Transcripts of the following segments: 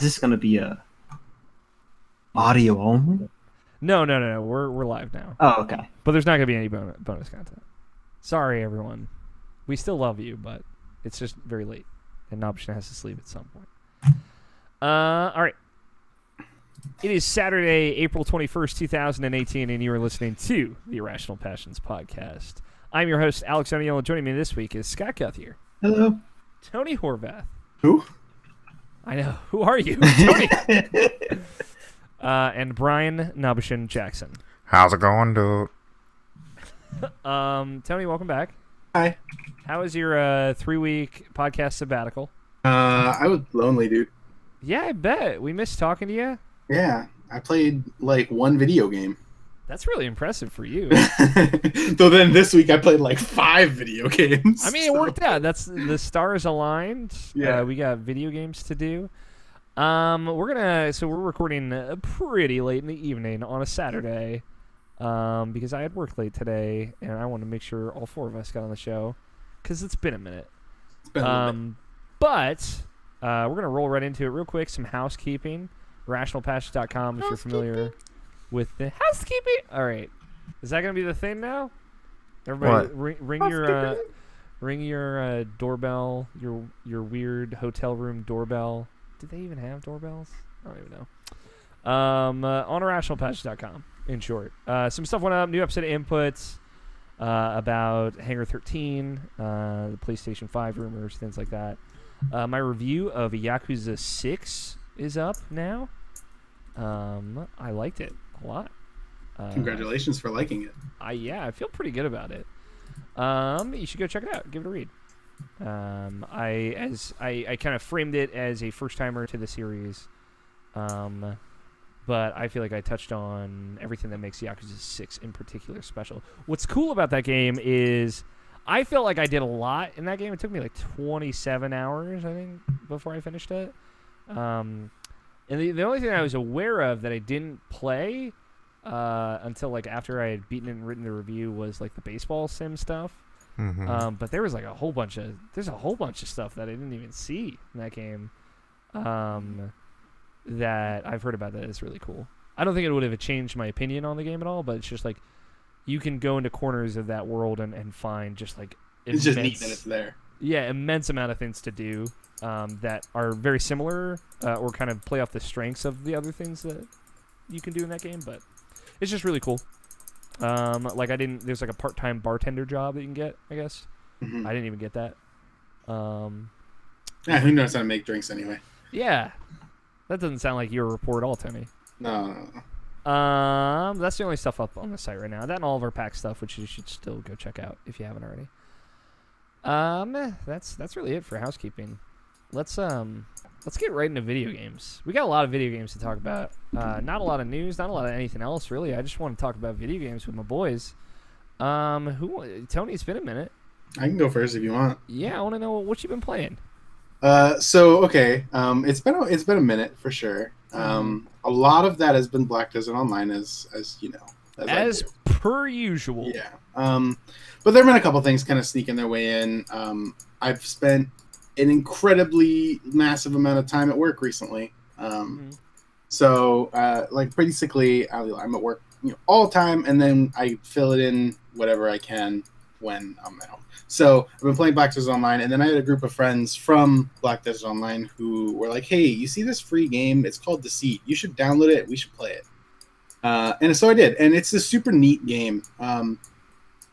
this going to be a audio only? No. We're live now, Oh, okay. but there's not gonna be any bonus content. Sorry, everyone. We still love you, but it's just very late, and Nobshin has to sleep at some point. All right. It is Saturday, April 21st, 2018, and you are listening to the Irrational Passions podcast. I'm your host, Alex O'Neill, and joining me this week is Scott Guthier. Hello. Tony Horvath. Who? I know. Who are you? Tony. And Brian Nobshin Jackson. How's it going, dude? Tony, welcome back. Hi. How was your 3-week podcast sabbatical? I was lonely, dude. Yeah, I bet. We missed talking to you. Yeah, I played like one video game. That's really impressive for you. Though then this week I played like 5 video games. I mean, it worked out. That's the stars aligned. Yeah. We got video games to do. We're recording pretty late in the evening on a Saturday, because I had work late today, and I wanted to make sure all 4 of us got on the show, because it's been a minute. It's been a little bit. But we're gonna roll right into it real quick. Some housekeeping. IrrationalPassions.com if you're familiar with the housekeeping. All right, is that gonna be the thing now? Everybody, ring your doorbell, your weird hotel room doorbell. Did they even have doorbells? I don't even know. On IrrationalPassions.com, in short. Some stuff went up, new episode inputs about Hangar 13, the PlayStation 5 rumors, things like that. My review of Yakuza 6 is up now. I liked it a lot. Congratulations for liking it. I feel pretty good about it. You should go check it out. Give it a read. I kind of framed it as a first timer to the series, but I feel like I touched on everything that makes Yakuza 6 in particular special. What's cool about that game is I felt like I did a lot in that game. It took me like 27 hours, I think, before I finished it. And the only thing I was aware of that I didn't play until like after I had beaten it and written the review was like the baseball sim stuff. Mm-hmm. But there was like a whole bunch of stuff that I didn't even see in that game that I've heard about that is really cool. I don't think it would have changed my opinion on the game at all, but it's just like you can go into corners of that world and find just like It's just neat that it's there. Yeah, immense amount of things to do that are very similar or kind of play off the strengths of the other things that you can do in that game, but it's just really cool. There's like a part-time bartender job that you can get, I guess. Mm-hmm. I didn't even get that. Yeah, who knows how to make drinks anyway? Yeah. That doesn't sound like your report at all, Timmy. No. That's the only stuff up on the site right now. That and all of our pack stuff, which you should still go check out if you haven't already. That's really it for housekeeping. Let's get right into video games. We got a lot of video games to talk about. Not a lot of news, not a lot of anything else really. I just want to talk about video games with my boys. Tony, it's been a minute. I can go first if you want. Yeah, I want to know what you've been playing. It's been a minute for sure. A lot of that has been Black Desert Online, as you know, as per usual. Yeah. But there have been a couple things kind of sneaking their way in. I've spent an incredibly massive amount of time at work recently. So basically, I'm at work, all the time, and then I fill it in whatever I can when I'm at home. So I've been playing Black Desert Online, and then I had a group of friends from Black Desert Online who were like, "Hey, you see this free game? It's called Deceit. You should download it. We should play it." And so I did, and it's a super neat game.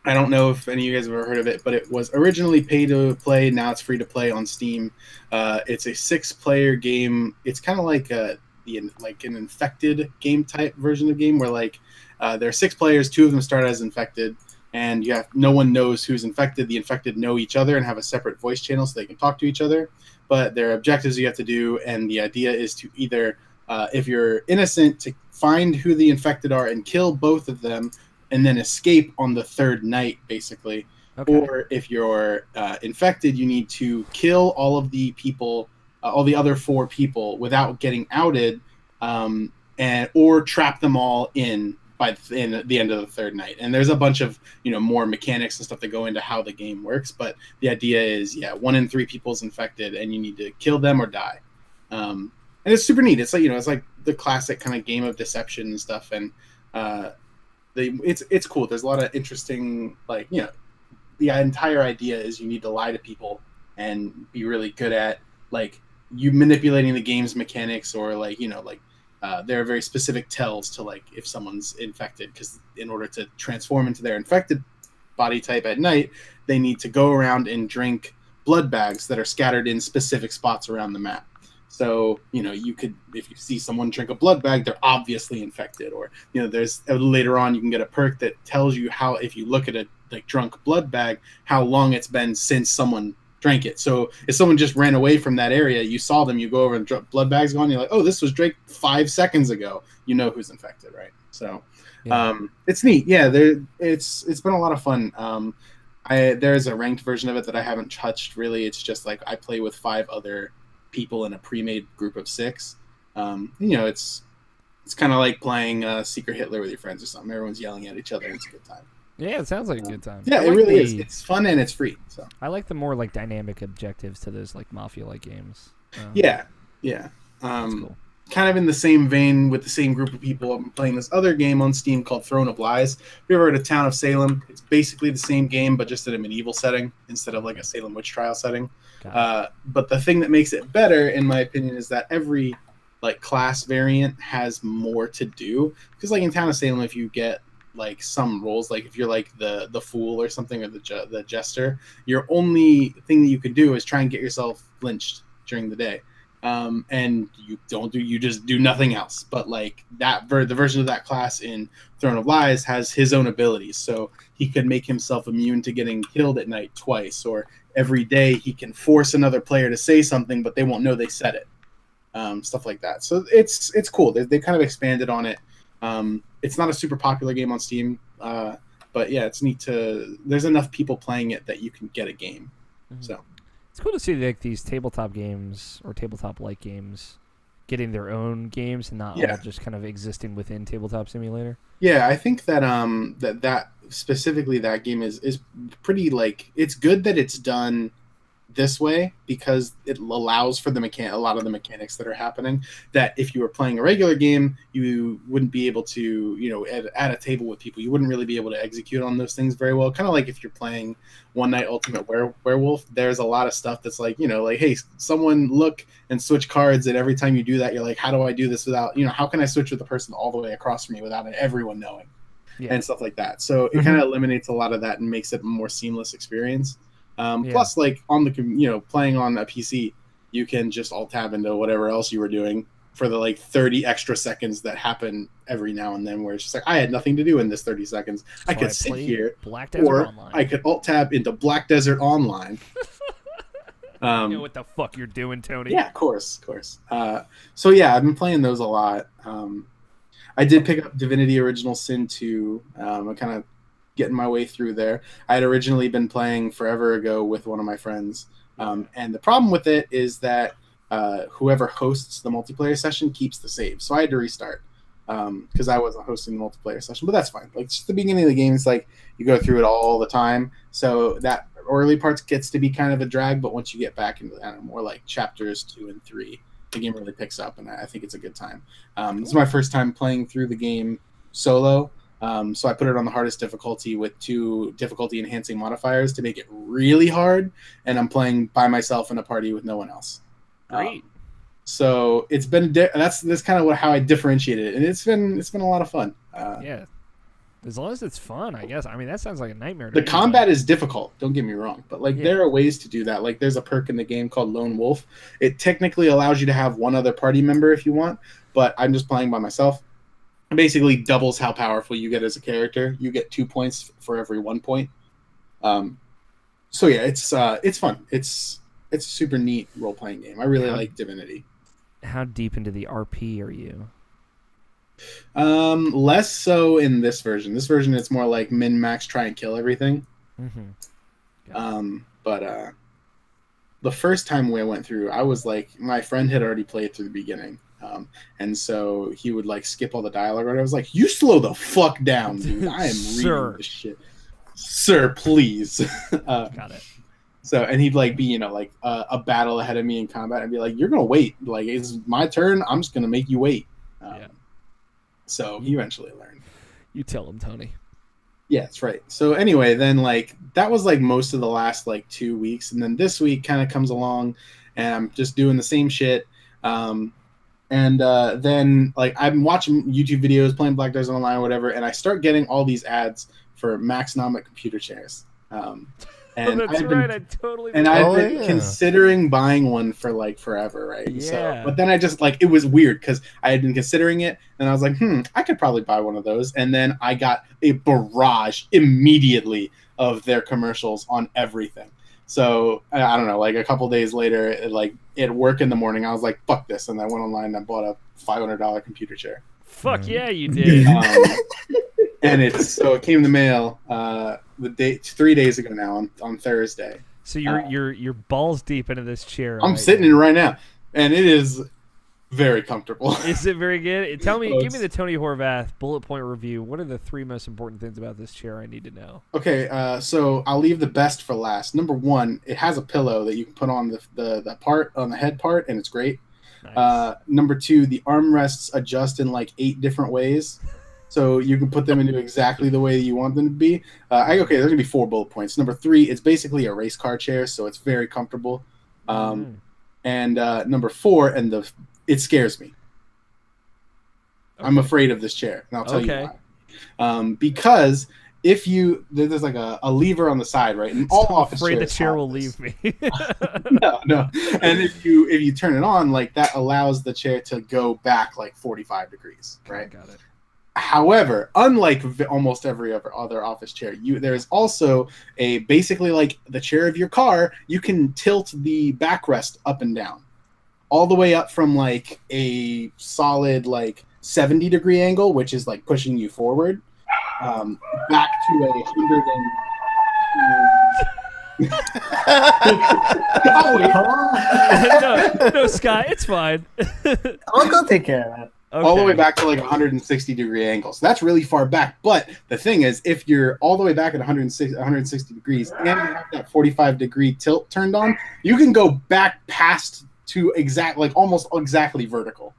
I don't know if any of you guys have ever heard of it, but it was originally pay to play. Now it's free to play on Steam. It's a 6-player game. It's kind of like an infected game type version of the game where there are 6 players. 2 of them start as infected, and no one knows who's infected. The infected know each other and have a separate voice channel so they can talk to each other. But there are objectives you have to do, and the idea is to either, if you're innocent, to find who the infected are and kill both of them, and then escape on the 3rd night, basically. Okay. Or if you're infected, you need to kill all of the people, all the other 4 people without getting outed, or trap them all in by the end of the 3rd night. And there's a bunch of more mechanics and stuff that go into how the game works. But the idea is, 1 in 3 people is infected, and you need to kill them or die. and it's super neat. It's like it's like the classic kind of game of deception and stuff, and it's cool. There's a lot of interesting the entire idea is you need to lie to people and be really good at like you manipulating the game's mechanics or there are very specific tells to like if someone's infected because in order to transform into their infected body type at night they need to go around and drink blood bags that are scattered in specific spots around the map. So you could, if you see someone drink a blood bag, they're obviously infected. Or there's later on you can get a perk that tells you how, if you look at a drunk blood bag, how long it's been since someone drank it. So if someone just ran away from that area, you saw them, you go over and blood bag's gone, you're like, oh, this was drank 5 seconds ago. You know who's infected, right? So it's neat. Yeah, it's been a lot of fun. There's a ranked version of it that I haven't touched really. It's just like I play with 5 other people in a pre-made group of 6. It's kind of like playing Secret Hitler with your friends or something. Everyone's yelling at each other. It's a good time. Yeah, it sounds like a good time. Yeah, it really is. It's fun and it's free. So I like the more like dynamic objectives to those like mafia-like games. Yeah. That's cool. Kind of in the same vein with the same group of people, I'm playing this other game on Steam called Throne of Lies. Have you ever heard of Town of Salem? It's basically the same game, but just in a medieval setting instead of like a Salem witch trial setting. But the thing that makes it better, in my opinion, is that every like class variant has more to do. Because like in Town of Salem, if you get like some roles, like if you're like the fool or something, or the jester, your only thing that you can do is try and get yourself lynched during the day. And you just do nothing else. But like the version of that class in Throne of Lies has his own abilities, so he could make himself immune to getting killed at night twice, or every day he can force another player to say something, but they won't know they said it. Stuff like that. So it's cool. They kind of expanded on it. It's not a super popular game on Steam, but yeah, it's neat there's enough people playing it that you can get a game. Mm-hmm. So. It's cool to see like these tabletop games or tabletop-like games getting their own games and not all just kind of existing within Tabletop Simulator. Yeah, I think that that specifically that game is pretty like it's good that it's done this way because it allows for a lot of the mechanics that are happening that if you were playing a regular game you wouldn't be able to at a table with people you wouldn't really be able to execute on those things very well. Kind of like if you're playing One Night Ultimate Werewolf, there's a lot of stuff that's like like, hey, someone look and switch cards, and every time you do that you're like, how do I do this without how can I switch with the person all the way across from me without everyone knowing and stuff like that. So it kind of eliminates a lot of that and makes it a more seamless experience. Plus, like on the playing on a PC, you can just alt tab into whatever else you were doing for the like 30 extra seconds that happen every now and then, where it's just like I had nothing to do in this 30 seconds. I could sit here, Black Desert or Online. I could alt tab into Black Desert Online. You know what the fuck you're doing, Tony? Yeah, of course. So yeah, I've been playing those a lot. I did pick up Divinity Original Sin 2. I kind of getting my way through there. I had originally been playing forever ago with one of my friends, and the problem with it is that whoever hosts the multiplayer session keeps the save, so I had to restart because I wasn't hosting the multiplayer session. But that's fine. Like just the beginning of the game, it's like you go through it all the time, so that early parts gets to be kind of a drag. But once you get back into more like chapters 2 and 3, the game really picks up, and I think it's a good time. This is my first time playing through the game solo. So I put it on the hardest difficulty with 2 difficulty enhancing modifiers to make it really hard, and I'm playing by myself in a party with no one else. Great. So it's been that's kind of how I differentiated it, and it's been a lot of fun. Yeah, as long as it's fun, I guess. I mean, that sounds like a nightmare. The combat is difficult. Don't get me wrong, but there are ways to do that. Like there's a perk in the game called Lone Wolf. It technically allows you to have one other party member if you want, but I'm just playing by myself. Basically doubles how powerful you get as a character. You get 2 points for every 1 point. So yeah, it's fun. It's a super neat role playing game. I really like Divinity. How deep into the RP are you? Less so in this version. This version it's more like min max try and kill everything. But the first time we went through, I was like, my friend had already played through the beginning. And so he would like skip all the dialogue. And I was like, you slow the fuck down, dude. I am reading this shit. Sir, please. Got it. So, and he'd like be, like a battle ahead of me in combat, and be like, "You're gonna wait. Like, it's my turn. I'm just gonna make you wait." Yeah. So he eventually learned. You tell him, Tony. Yeah, that's right. So anyway, then like that was like most of the last like 2 weeks, and then this week kind of comes along, and I'm just doing the same shit. Then like I'm watching YouTube videos, playing Black Desert Online or whatever, and I start getting all these ads for Maxnomic computer chairs. And that's right. I totally. I've been considering buying one for like forever, right? Yeah. So, but then I just like it was weird because I had been considering it, and I was like, I could probably buy one of those. And then I got a barrage immediately of their commercials on everything. So I don't know, like a couple days later, like at work in the morning, I was like, "Fuck this!" And I went online and I bought a $500 computer chair. Fuck yeah, you did. And it came in the mail 3 days ago now on Thursday. So you're balls deep into this chair. I'm sitting in it right now, and it is very comfortable. Is it very good? Give me the Tony Horvath bullet point review. What are the 3 most important things about this chair I need to know? Okay, so I'll leave the best for last. Number 1, it has a pillow that you can put on the part on the head part, and it's great. Nice. Number 2, the armrests adjust in like 8 different ways. So you can put them into exactly the way you want them to be. There's going to be 4 bullet points. Number 3, it's basically a race car chair, so it's very comfortable. And number 4, it scares me. Okay. I'm afraid of this chair, and I'll tell you why. Because if there's like a lever on the side, right? And all office chairs the chair will leave me. No. And if you turn it on, like that allows the chair to go back like 45 degrees, right? Got it. However, unlike almost every other office chair, there's also basically like the chair of your car, you can tilt the backrest up and down. All the way up from like a solid like 70-degree angle, which is like pushing you forward, back to 100 Oh, wait, hold on. no, Scott, it's fine. I'll go take care of that. Okay. All the way back to like 160-degree angle. So that's really far back. But the thing is, if you're all the way back at 160 degrees and you have that 45-degree tilt turned on, you can go back past to almost exactly vertical.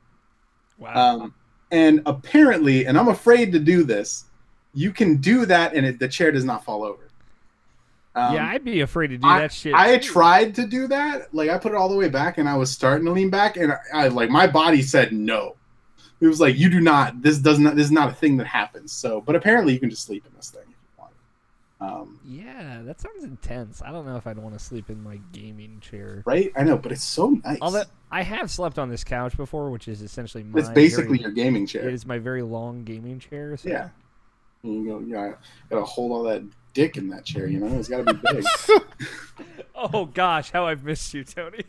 Wow. And apparently, and I'm afraid to do this, you can do that and the chair does not fall over. Yeah, I'd be afraid to do that shit. I tried to do that. Like I put it all the way back and I was starting to lean back and I like my body said no. It was like, you do not. This is not a thing that happens. So, but apparently, you can just sleep in this thing if you want. Yeah, that sounds intense. I don't know if I'd want to sleep in my gaming chair. Right? I know, but it's so nice. Although I have slept on this couch before, which is essentially it's basically your gaming chair. It is my very long gaming chair. So. Yeah. You gotta hold all that dick in that chair. It's got to be big. Oh gosh, how I've missed you, Tony.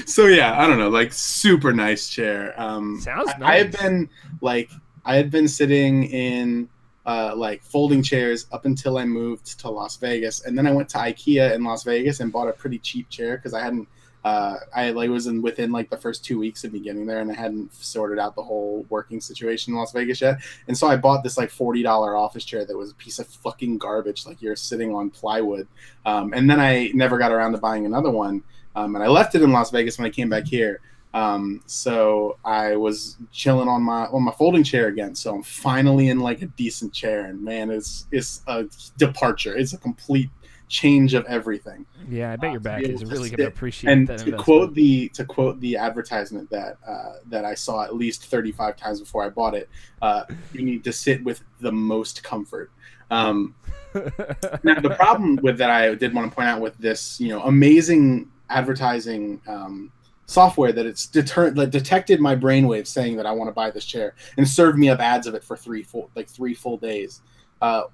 So yeah, I don't know, like super nice chair. Sounds nice. I had been sitting in like folding chairs up until I moved to Las Vegas, and then I went to IKEA in Las Vegas and bought a pretty cheap chair because I hadn't. Within like the first 2 weeks of me getting there, and I hadn't sorted out the whole working situation in Las Vegas yet. And so I bought this like $40 office chair that was a piece of fucking garbage, like you're sitting on plywood. And then I never got around to buying another one. And I left it in Las Vegas when I came back here. So I was chilling on my folding chair again. So I'm finally in like a decent chair, and man, it's a departure. It's a complete change of everything. Yeah, I bet your back is really going to appreciate and that. To quote the advertisement that I saw at least 35 times before I bought it, you need to sit with the most comfort. Now the problem with that I did want to point out with this, amazing advertising software that detected my brainwaves saying that I want to buy this chair and served me up ads of it for 3 full days.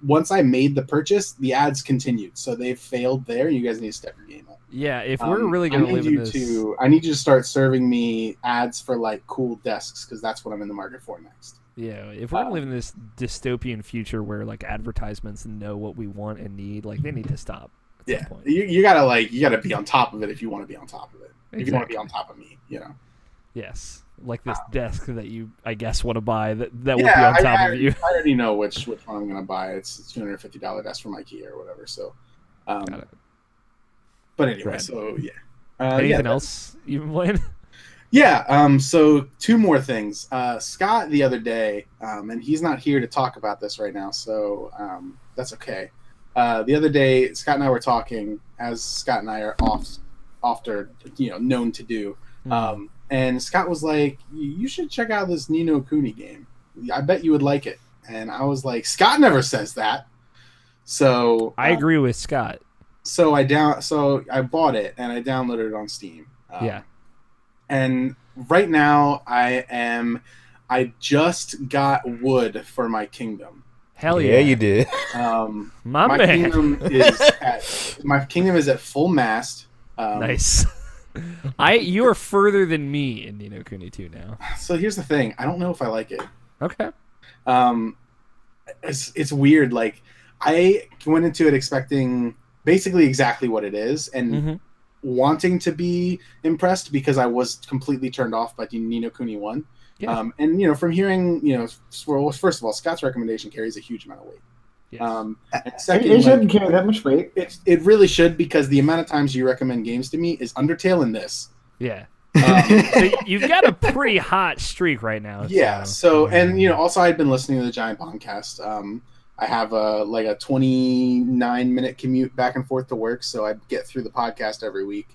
Once I made the purchase, the ads continued, so they've failed there. You guys need to step your game up. Yeah, if we're really going to live in this, I need you to start serving me ads for like cool desks because that's what I'm in the market for next. Yeah, if we're going to live in this dystopian future where like advertisements know what we want and need, like they need to stop. At some point. You gotta be on top of it if you want to be on top of it. Exactly. If you want to be on top of me, Yes. Like this desk that you, I guess, want to buy that will be on top of you. I already know which one I'm going to buy. It's a $250 desk from IKEA or whatever. So, got it. But anyway, Right. so yeah. Anything else you've been playing? Yeah. So two more things. Scott the other day, and he's not here to talk about this right now, so that's okay. The other day, Scott and I were talking, as Scott and I are often known to do. And Scott was like, "You should check out this Ni no Kuni game. I bet you would like it." And I was like, "Scott never says that." So I agree with Scott. So I bought it and I downloaded it on Steam. Yeah. And right now I just got wood for my kingdom. Hell Yeah, you did. My man. Kingdom is at full mast. Nice. You are further than me in Ni no Kuni 2 now. So here's the thing. I don't know if I like it. Okay. It's weird. Like, I went into it expecting basically exactly what it is, and wanting to be impressed because I was completely turned off by Ni no Kuni 1. Yeah. And from hearing, first of all, Scott's recommendation carries a huge amount of weight. Yes. And second, It shouldn't carry that much weight. it really should, because the amount of times you recommend games to me is Undertale and this. Yeah. So you've got a pretty hot streak right now. Yeah. So and also I'd been listening to the Giant Bombcast. I have a 29-minute commute back and forth to work, so I get through the podcast every week.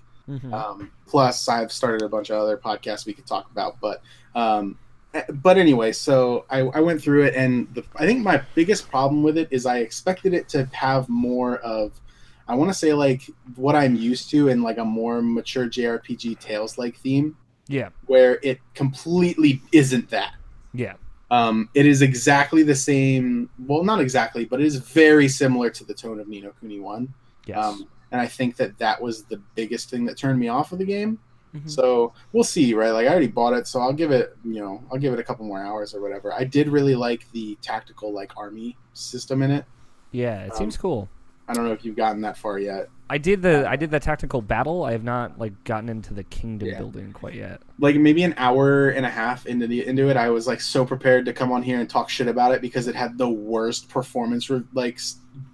Plus, I've started a bunch of other podcasts we could talk about. But anyway, so I went through it, and I think my biggest problem with it is I expected it to have more of, I want to say, like, what I'm used to in like a more mature JRPG Tales-like theme. Yeah. Where it completely isn't that. Yeah. It is exactly the same. Well, not exactly, but it is very similar to the tone of Ni no Kuni 1. Yes. And I think that was the biggest thing that turned me off of the game. So we'll see, right? Like, I already bought it, so I'll give it a couple more hours or whatever. I did really like the tactical, like, army system in it. Yeah, it seems cool. I don't know if you've gotten that far yet. I did the tactical battle. I have not gotten into the kingdom building quite yet. Like, maybe an hour and a half into it, I was like so prepared to come on here and talk shit about it because it had the worst performance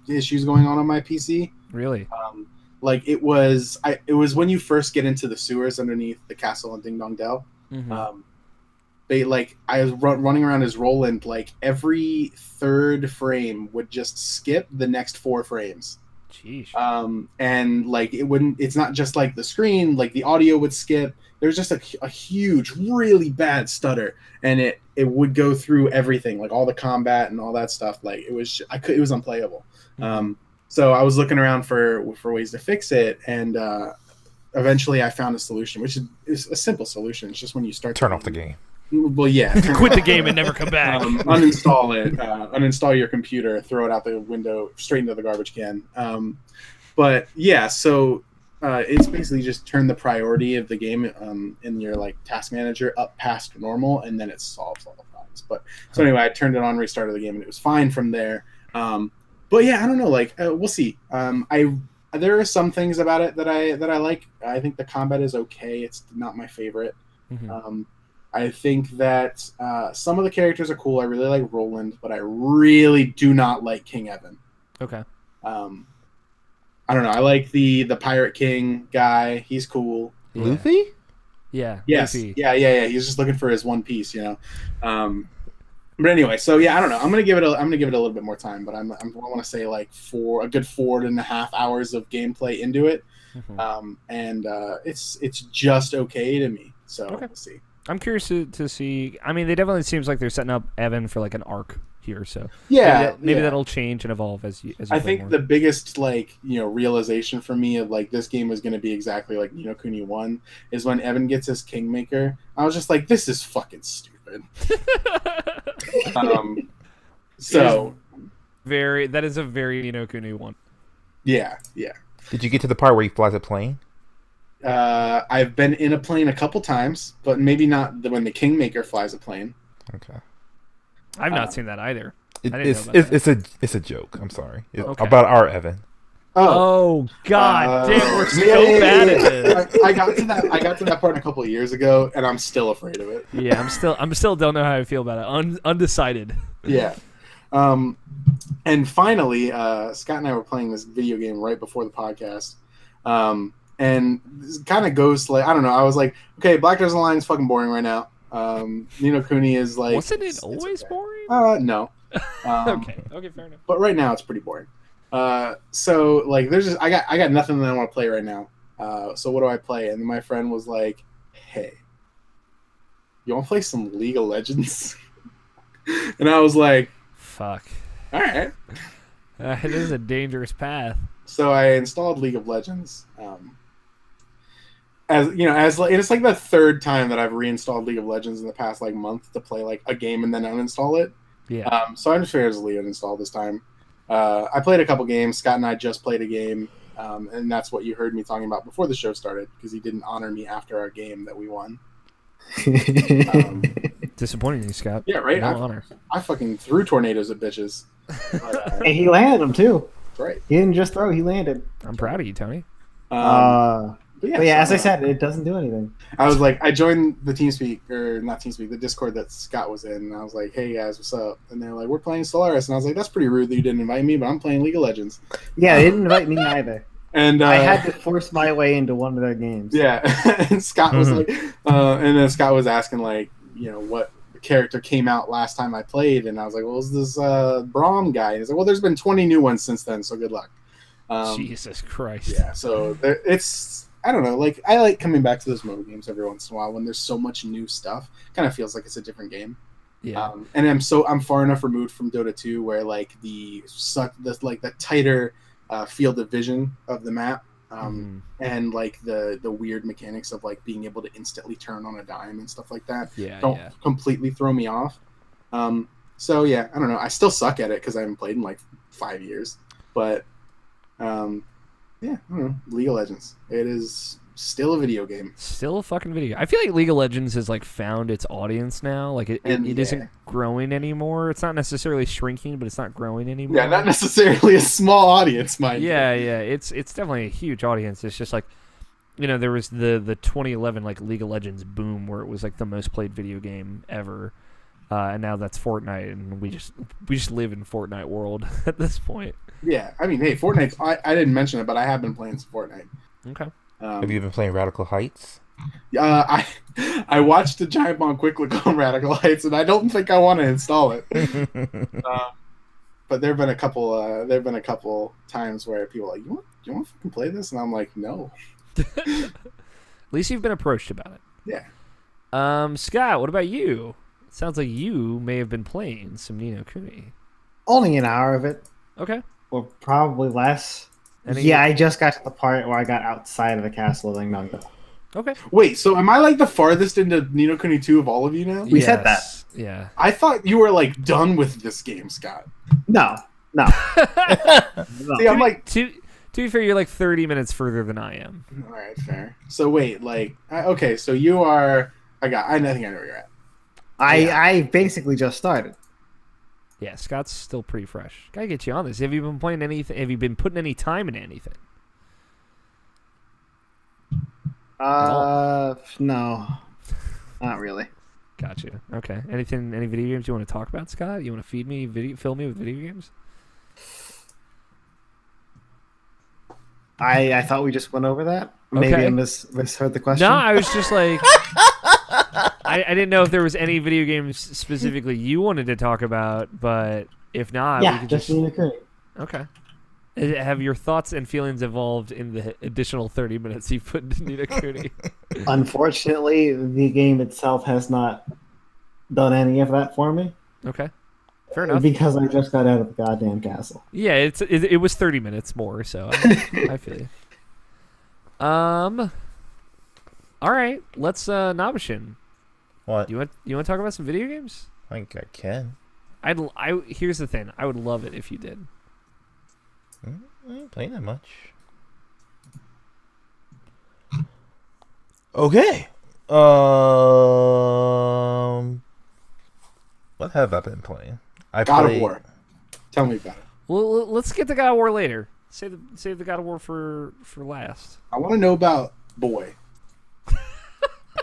issues going on my PC. Really? It was when you first get into the sewers underneath the castle in Ding Dong Dell. I was running around as Roland, like every third frame would just skip the next 4 frames. Jeez. And like it's not just like the screen, like the audio would skip. There's just a huge, really bad stutter, and it would go through everything, like all the combat and all that stuff. Like it was unplayable. So I was looking around for ways to fix it, and eventually I found a solution, which is a simple solution. It's just when you start Turn off the game. Well, yeah. Quit the game and never come back. Uninstall it. Uninstall your computer. Throw it out the window, straight into the garbage can. But yeah, so it's basically just turn the priority of the game in your like task manager up past normal, and then it solves all the problems. But so anyway, I turned it on, restarted the game, and it was fine from there. But yeah, I don't know. Like we'll see. There are some things about it that I like. I think the combat is okay. It's not my favorite. I think that some of the characters are cool. I really like Roland, but I really do not like King Evan. Okay. I don't know. I like the Pirate King guy. He's cool. Yeah. Luffy? Yeah. Yes. Luffy. Yeah. He's just looking for his one piece, But anyway, so yeah, I don't know. I'm gonna give it a little bit more time, but I want to say like a good 4.5 hours of gameplay into it, and it's just okay to me. So we'll see. I'm curious to see. I mean, they definitely seems like they're setting up Evan for like an arc here. So maybe that'll change and evolve as you. I play think more. the biggest realization for me of like this game was going to be exactly like Ni no Kuni 1 is when Evan gets his Kingmaker. I was just like, this is fucking stupid. That is a very Ni no Kuni 1. Yeah. Did you get to the part where he flies a plane? I've been in a plane a couple times, but maybe not when the Kingmaker flies a plane. Okay. I've not seen that either. It's a joke. I'm sorry. About our Evan. Oh God! Damn, we're so bad at this. I got to that part a couple of years ago, and I'm still afraid of it. Yeah, I'm still don't know how I feel about it. Undecided. Yeah. And finally, Scott and I were playing this video game right before the podcast. And it kind of goes like I don't know. I was like, okay, Black Desert Line is fucking boring right now. Ni no Kuni is like. Wasn't it it's always okay. boring? No. Okay, fair enough. But right now it's pretty boring. So like there's just I got nothing that I want to play right now. So what do I play? And my friend was like, "Hey, you want to play some League of Legends?" And I was like, Fuck. "All right." It is a dangerous path. So I installed League of Legends. As you know, it's like the third time that I've reinstalled League of Legends in the past like month to play like a game and then uninstall it. Yeah. So I just figured it was League uninstall this time. I played a couple games. Scott and I just played a game, and that's what you heard me talking about before the show started because he didn't honor me after our game that we won. Disappointing you, Scott. Yeah, right. No honor. I fucking threw tornadoes at bitches. But, And he landed them too. right. He didn't just throw; he landed. I'm proud of you, Tony. But yeah, as I said, it doesn't do anything. I was like, I joined the the Discord that Scott was in, and I was like, hey guys, what's up? And they're like, we're playing Solaris, and I was like, that's pretty rude that you didn't invite me, but I'm playing League of Legends. Yeah, they didn't invite me either. And I had to force my way into one of their games. Yeah, and Scott was like, and then Scott was asking like, you know, what character came out last time I played, and I was like, well, it's this Braum guy. And he's like, well, there's been 20 new ones since then, so good luck. Jesus Christ. Yeah, so it's. I don't know, like I like coming back to those mobile games every once in a while when there's so much new stuff. Kind of feels like it's a different game. Yeah. And I'm far enough removed from Dota 2 where like the tighter field of vision of the map and like the weird mechanics of like being able to instantly turn on a dime and stuff like that don't completely throw me off. So yeah, I don't know. I still suck at it because I haven't played in like 5 years, but yeah, I don't know. League of Legends. It is still a video game. Still a fucking video. I feel like League of Legends has like found its audience now. Like it isn't growing anymore. It's not necessarily shrinking, but it's not growing anymore. Yeah, not necessarily a small audience, mind you. Yeah. It's definitely a huge audience. It's just like, you know, there was the 2011 like League of Legends boom where it was like the most played video game ever. And now that's Fortnite, and we just live in Fortnite world at this point. Yeah, I mean, hey, Fortnite. I didn't mention it, but I have been playing some Fortnite. Okay. Have you been playing Radical Heights? I watched the Giant Bomb Quick Look on Radical Heights, and I don't think I want to install it. But there've been a couple times where people are like, you want to fucking play this, and I'm like, no. At least you've been approached about it. Yeah. Scott, what about you? Sounds like you may have been playing some Ni no Kuni. Only an hour of it. Okay. Or probably less. Yeah, I just got to the part where I got outside of the castle of Nanga. Okay. Wait, so am I like the farthest into Ni no Kuni 2 of all of you now? We said that. Yeah. I thought you were like done with this game, Scott. No. See, I'm like to be fair, you're like 30 minutes further than I am. all right, fair. So wait, like okay, so you are. I think I know where you're at. I basically just started. Yeah, Scott's still pretty fresh. Gotta get you on this. Have you been playing anything? Have you been putting any time into anything? No, not really. Gotcha. Okay. Any video games you want to talk about, Scott? You want to fill me with video games? I thought we just went over that. Maybe Okay. I misheard the question. No, I was just like, I didn't know if there was any video games specifically you wanted to talk about, but if not, we could just Ni no Kuni. Okay. Have your thoughts and feelings evolved in the additional 30 minutes you put into Ni no Kuni? Unfortunately, the game itself has not done any of that for me. Okay. Fair enough. Because I just got out of the goddamn castle. Yeah, it was 30 minutes more, so I feel you. All right, let's Nabashin. What? You want to talk about some video games? I think I can. Here's the thing. I would love it if you did. I ain't playing that much. Okay. What have I been playing? God of War. Tell me about it. Well, let's get the God of War later. Save the God of War for last. I want to know about Boy.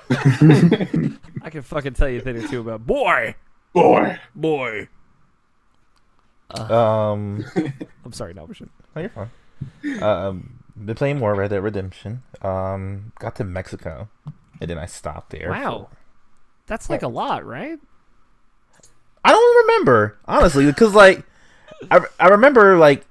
I can fucking tell you a thing or two about Boy. I'm I'm sorry, Nabashin. Oh, you're fine. been playing more Red Dead Redemption. Got to Mexico, and then I stopped there. Wow, that's like a lot, right? I don't remember honestly, because like I remember like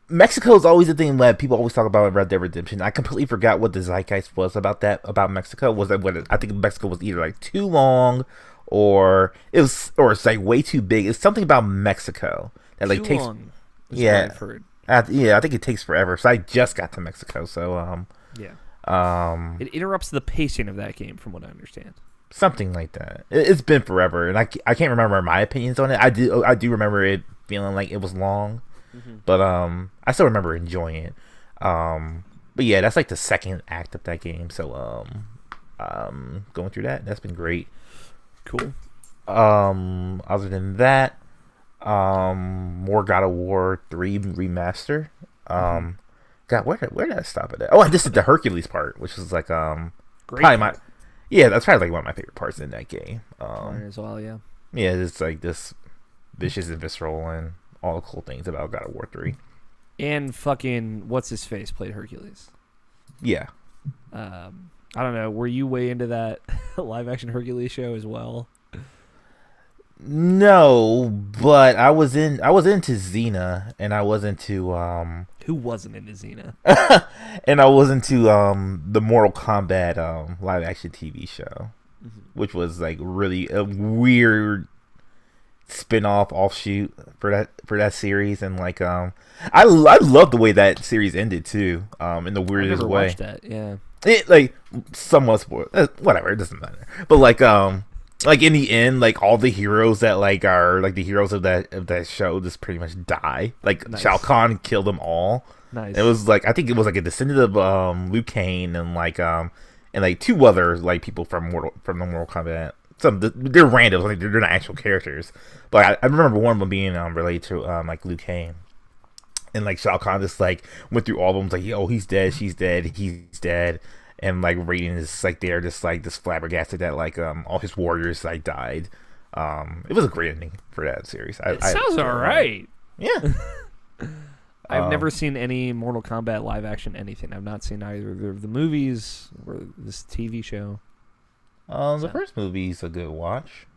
Mexico is always the thing that people always talk about in Red Dead Redemption. I completely forgot what the zeitgeist was about Mexico. Was that what I think Mexico was either like too long, or it's like way too big. It's something about Mexico that like Too takes long is what yeah. I've heard. Yeah, I think it takes forever. So I just got to Mexico, so Yeah. It interrupts the pacing of that game, from what I understand. something like that. It's been forever, and I can't remember my opinions on it. I do remember it feeling like it was long, but I still remember enjoying it. But yeah, that's like the second act of that game. So going through that's been great. Cool. Other than that, more God of War 3 remaster. God, where did I stop at? Oh, I just did the Hercules part, which is like Great. probably that's probably like one of my favorite parts in that game. Mine as well, yeah. Yeah, it's like this vicious and visceral and all the cool things about God of War 3. And fucking what's his face played Hercules. Yeah. I don't know. Were you way into that live action Hercules show as well? No, but I was into Xena, and I was into Who wasn't into Xena? and I was into the Mortal Kombat live action TV show, which was like really a weird spin-off offshoot for that series, and like I love the way that series ended too, in the I weirdest never way. watched that. Yeah. It like somewhat spoiled, whatever, it doesn't matter, but like in the end, like all the heroes that like are like the heroes of that show just pretty much die. Like Nice. Shao Kahn killed them all. Nice. It was like, I think it was like a descendant of Liu Kang and like two other like people from the Mortal Kombat. They're randoms, like they're not actual characters. But I remember one of them being related to like Liu Kang. And like Shao Kahn just like went through all of them, like, yo, he's dead, she's dead, he's dead. And like Raiden is like there, just like this flabbergasted that like all his warriors like died. It was a great ending for that series. It sounds alright. Yeah. I've never seen any Mortal Kombat live action anything. I've not seen either of the movies or this TV show. The first movie's a good watch.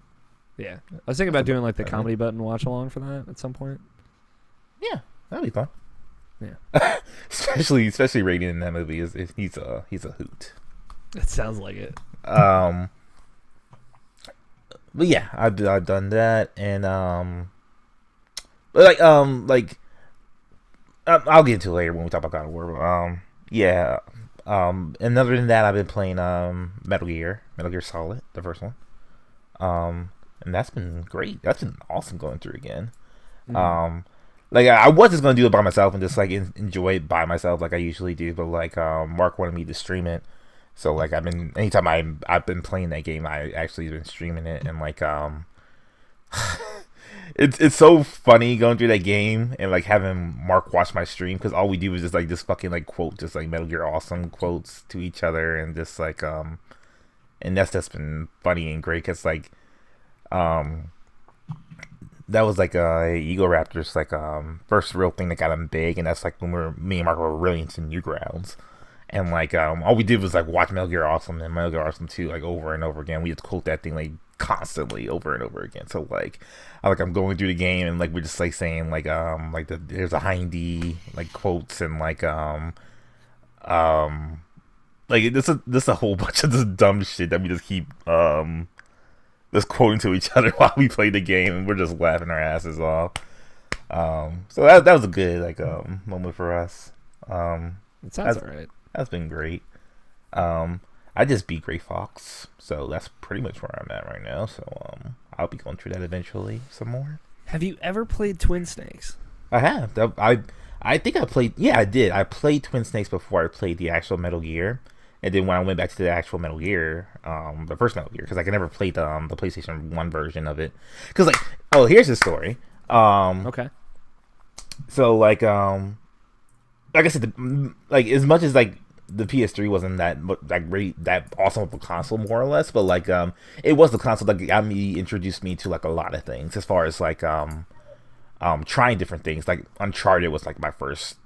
Yeah. I was thinking about doing like the comedy button watch along for that at some point. Yeah, that'd be fun. Yeah. especially Raiden in that movie he's a hoot. It sounds like it. But yeah, I've done that, and but I'll get into it later when we talk about God of War. But, yeah. And other than that, I've been playing Metal Gear Solid, the first one. And that's been great. That's been awesome going through again. Like I was just gonna do it by myself and just like enjoy it by myself, like I usually do. But like Mark wanted me to stream it, so like anytime I've been playing that game, I actually been streaming it, and like it's so funny going through that game and like having Mark watch my stream, because all we do is just like this fucking like quote, just like Metal Gear Awesome quotes to each other, and just like and that's just been funny and great, because like that was like Ego Raptor's like first real thing that got him big, and that's like when me and Mark were really into Newgrounds, and like all we did was like watch Metal Gear Awesome and Metal Gear Awesome 2 like over and over again. We just quote that thing like constantly over and over again. So like I'm going through the game, and like we're just like saying like there's a Hindy like quotes, and like this a whole bunch of this dumb shit that we just keep just quoting to each other while we play the game, and we're just laughing our asses off. So that was a good like moment for us. It sounds alright. That's been great. I just beat Gray Fox, so that's pretty much where I'm at right now. So I'll be going through that eventually some more. Have you ever played Twin Snakes? I have. I think I played. Yeah, I did. I played Twin Snakes before I played the actual Metal Gear. And then when I went back to the actual Metal Gear, the first Metal Gear, because I could never play the PlayStation 1 version of it. Because like, here's the story. Okay. So like I said, like as much as like the PS3 wasn't that great, that awesome of a console, more or less, but like it was the console that introduced me to like a lot of things, as far as like trying different things. Like Uncharted was like my first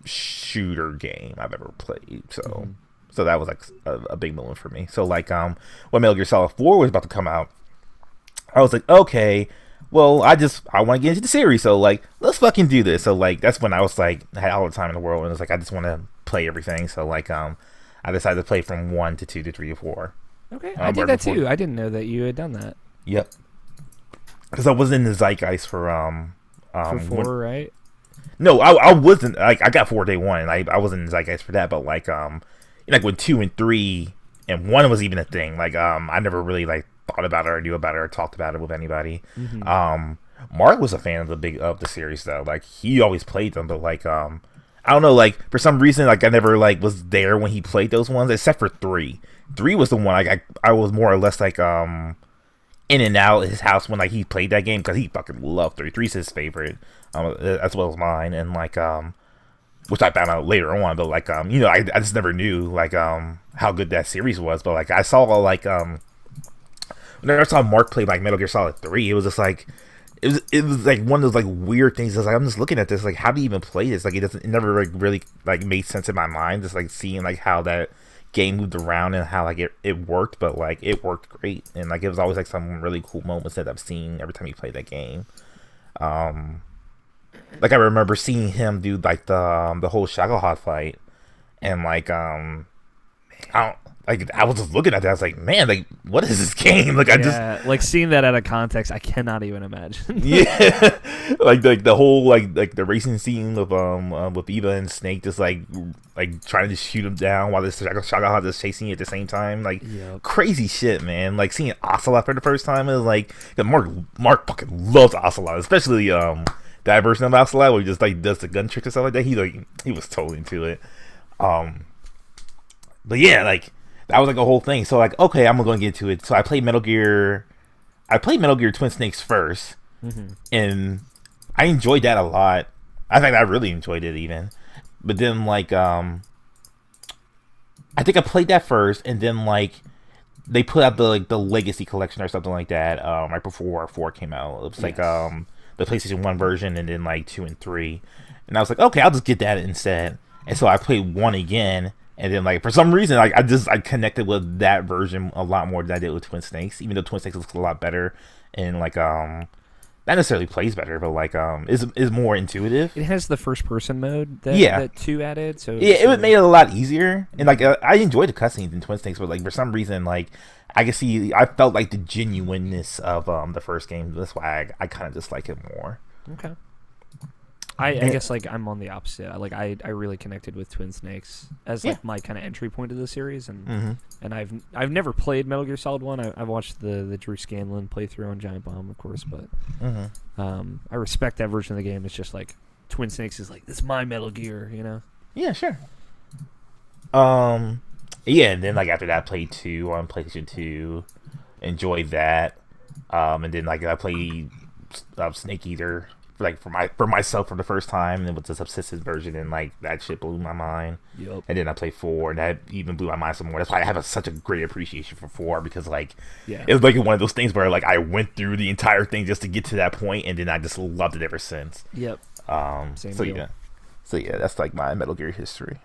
shooter game I've ever played. So that was like a big moment for me. So like when Metal Gear Solid 4 was about to come out, I was like, okay, well I want to get into the series, so like let's fucking do this. So like that's when I was like I had all the time in the world, and it was like I just want to play everything. So like I decided to play from 1 to 2 to 3 to 4. Okay, I did that too. I didn't know that you had done that. Yep. Because I was in the zeitgeist for 4, right? No, I wasn't. Like I got 4 day 1, and I wasn't in the zeitgeist for that. But like like when 2 and 3 and 1 was even a thing. Like I never really like thought about it or knew about it or talked about it with anybody. Mark was a fan of the series though. Like he always played them, but like I don't know. Like for some reason, like I never like was there when he played those ones, except for 3. 3 was the one like I was more or less like in and out of his house when like he played that game, because he fucking loved 3. 3's his favorite, as well as mine, and like which I found out later on. But like I just never knew like how good that series was. But like I saw like whenever I saw Mark play like Metal Gear Solid 3, it was just like it was like one of those like weird things. It's like I'm just looking at this like, how do you even play this? Like it never like really like made sense in my mind, just like seeing like how that game moved around and how like it worked. But like it worked great, and like it was always like some really cool moments that I've seen every time you play that game. Like I remember seeing him do like the whole Shagalhod fight, and like I was just looking at that. I was like, man, like what is this game? Like I just like seeing that out of context, I cannot even imagine. Yeah, like the whole like the racing scene with Eva and Snake just like trying to shoot him down while this Shagalhod is chasing you at the same time. Like crazy shit, man. Like seeing Ocelot for the first time is like Mark fucking loves Ocelot, especially that version of Ocelot where he just like does the gun tricks and stuff like that. He was totally into it. But yeah, like that was like a whole thing. So like, okay, I'm gonna get into it. So I played Metal Gear Twin Snakes first, and I enjoyed that a lot. I think I really enjoyed it even. But then like I think I played that first, and then like they put out the Legacy Collection or something like that right before 4 came out. It was like the PlayStation 1 version, and then like 2 and 3. And I was like, okay, I'll just get that instead. And so I played 1 again. And then, like, for some reason, like, I connected with that version a lot more than I did with Twin Snakes, even though Twin Snakes looks a lot better and, like, not necessarily plays better, but, like, is more intuitive. It has the first-person mode that 2 added, so... Yeah, it made it a lot easier. And, like, I enjoyed the cutscenes in Twin Snakes, but, like, for some reason, like, I felt, like, the genuineness of the first game. That's why I kind of just like it more. Okay. I guess like I'm on the opposite. I really connected with Twin Snakes as like my kind of entry point to the series, and and I've never played Metal Gear Solid 1. I've watched the Drew Scanlon playthrough on Giant Bomb, of course, but I respect that version of the game. It's just like Twin Snakes is like, this is my Metal Gear, you know? Yeah, sure. Yeah, and then like after that, I played 2 on PlayStation 2, enjoyed that, and then like I played Snake Eater. Like for myself for the first time, and it was the subsistence version, and like that shit blew my mind. Yep. And then I played 4, and that even blew my mind some more. That's why I have such a great appreciation for 4, because like it was like one of those things where like I went through the entire thing just to get to that point, and then I just loved it ever since. Yep. Same deal. So yeah, that's like my Metal Gear history.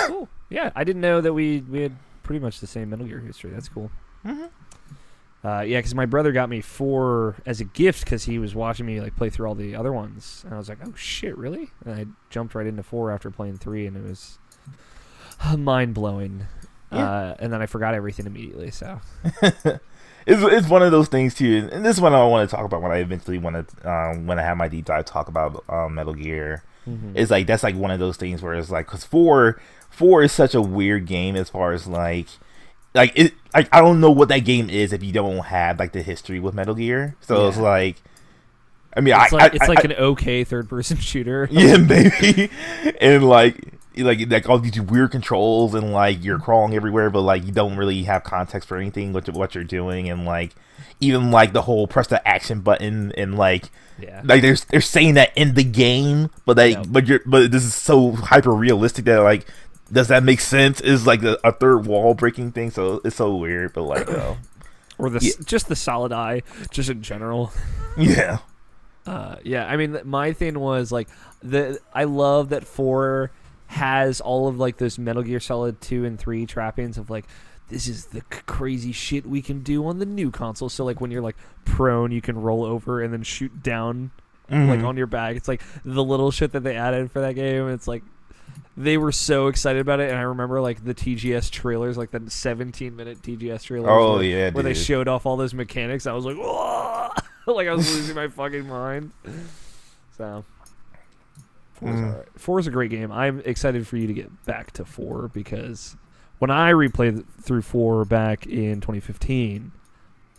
Cool. Yeah, I didn't know that we had pretty much the same Metal Gear history. That's cool. Yeah, because my brother got me 4 as a gift because he was watching me like play through all the other ones, and I was like, "Oh shit, really?" And I jumped right into 4 after playing 3, and it was mind blowing. Yeah. And then I forgot everything immediately. So it's one of those things too, and this is what I want to talk about when I eventually want to when I have my deep dive talk about Metal Gear. It's like that's like one of those things where it's like, because 4 is such a weird game as far as like it, like I don't know what that game is if you don't have like the history with Metal Gear. So it's like, I mean, it's like an okay third-person shooter. Yeah, maybe. And like all these weird controls, and like you're crawling everywhere, but like you don't really have context for anything what you're doing, and like even like the whole press the action button, and like like they're saying that in the game, but but this is so hyper realistic that like, does that make sense? Is like a third wall breaking thing, so it's so weird. But like, or just the solid eye, just in general. Yeah. Yeah. I mean, my thing was like I love that 4 has all of like those Metal Gear Solid 2 and 3 trappings of like, this is the crazy shit we can do on the new console. So like when you're like prone, you can roll over and then shoot down like on your back. It's like the little shit that they added for that game. It's like they were so excited about it, and I remember like the TGS trailers, like the 17-minute TGS trailers. Oh, where they showed off all those mechanics. I was like, whoa! Like I was losing my fucking mind. So 4's all right. 4 is a great game. I'm excited for you to get back to 4 because when I replayed through 4 back in 2015,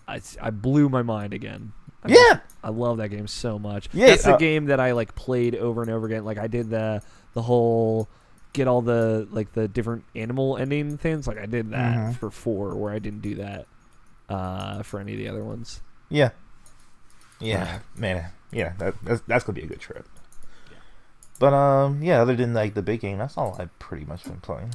I blew my mind again. I love that game so much. Yeah, that's the game that I like played over and over again. Like I did the whole get all the like the different animal ending things. Like I did that for 4, where I didn't do that for any of the other ones. Yeah, man. Yeah, that's gonna be a good trip. Yeah. But other than like the big game, that's all I've pretty much been playing.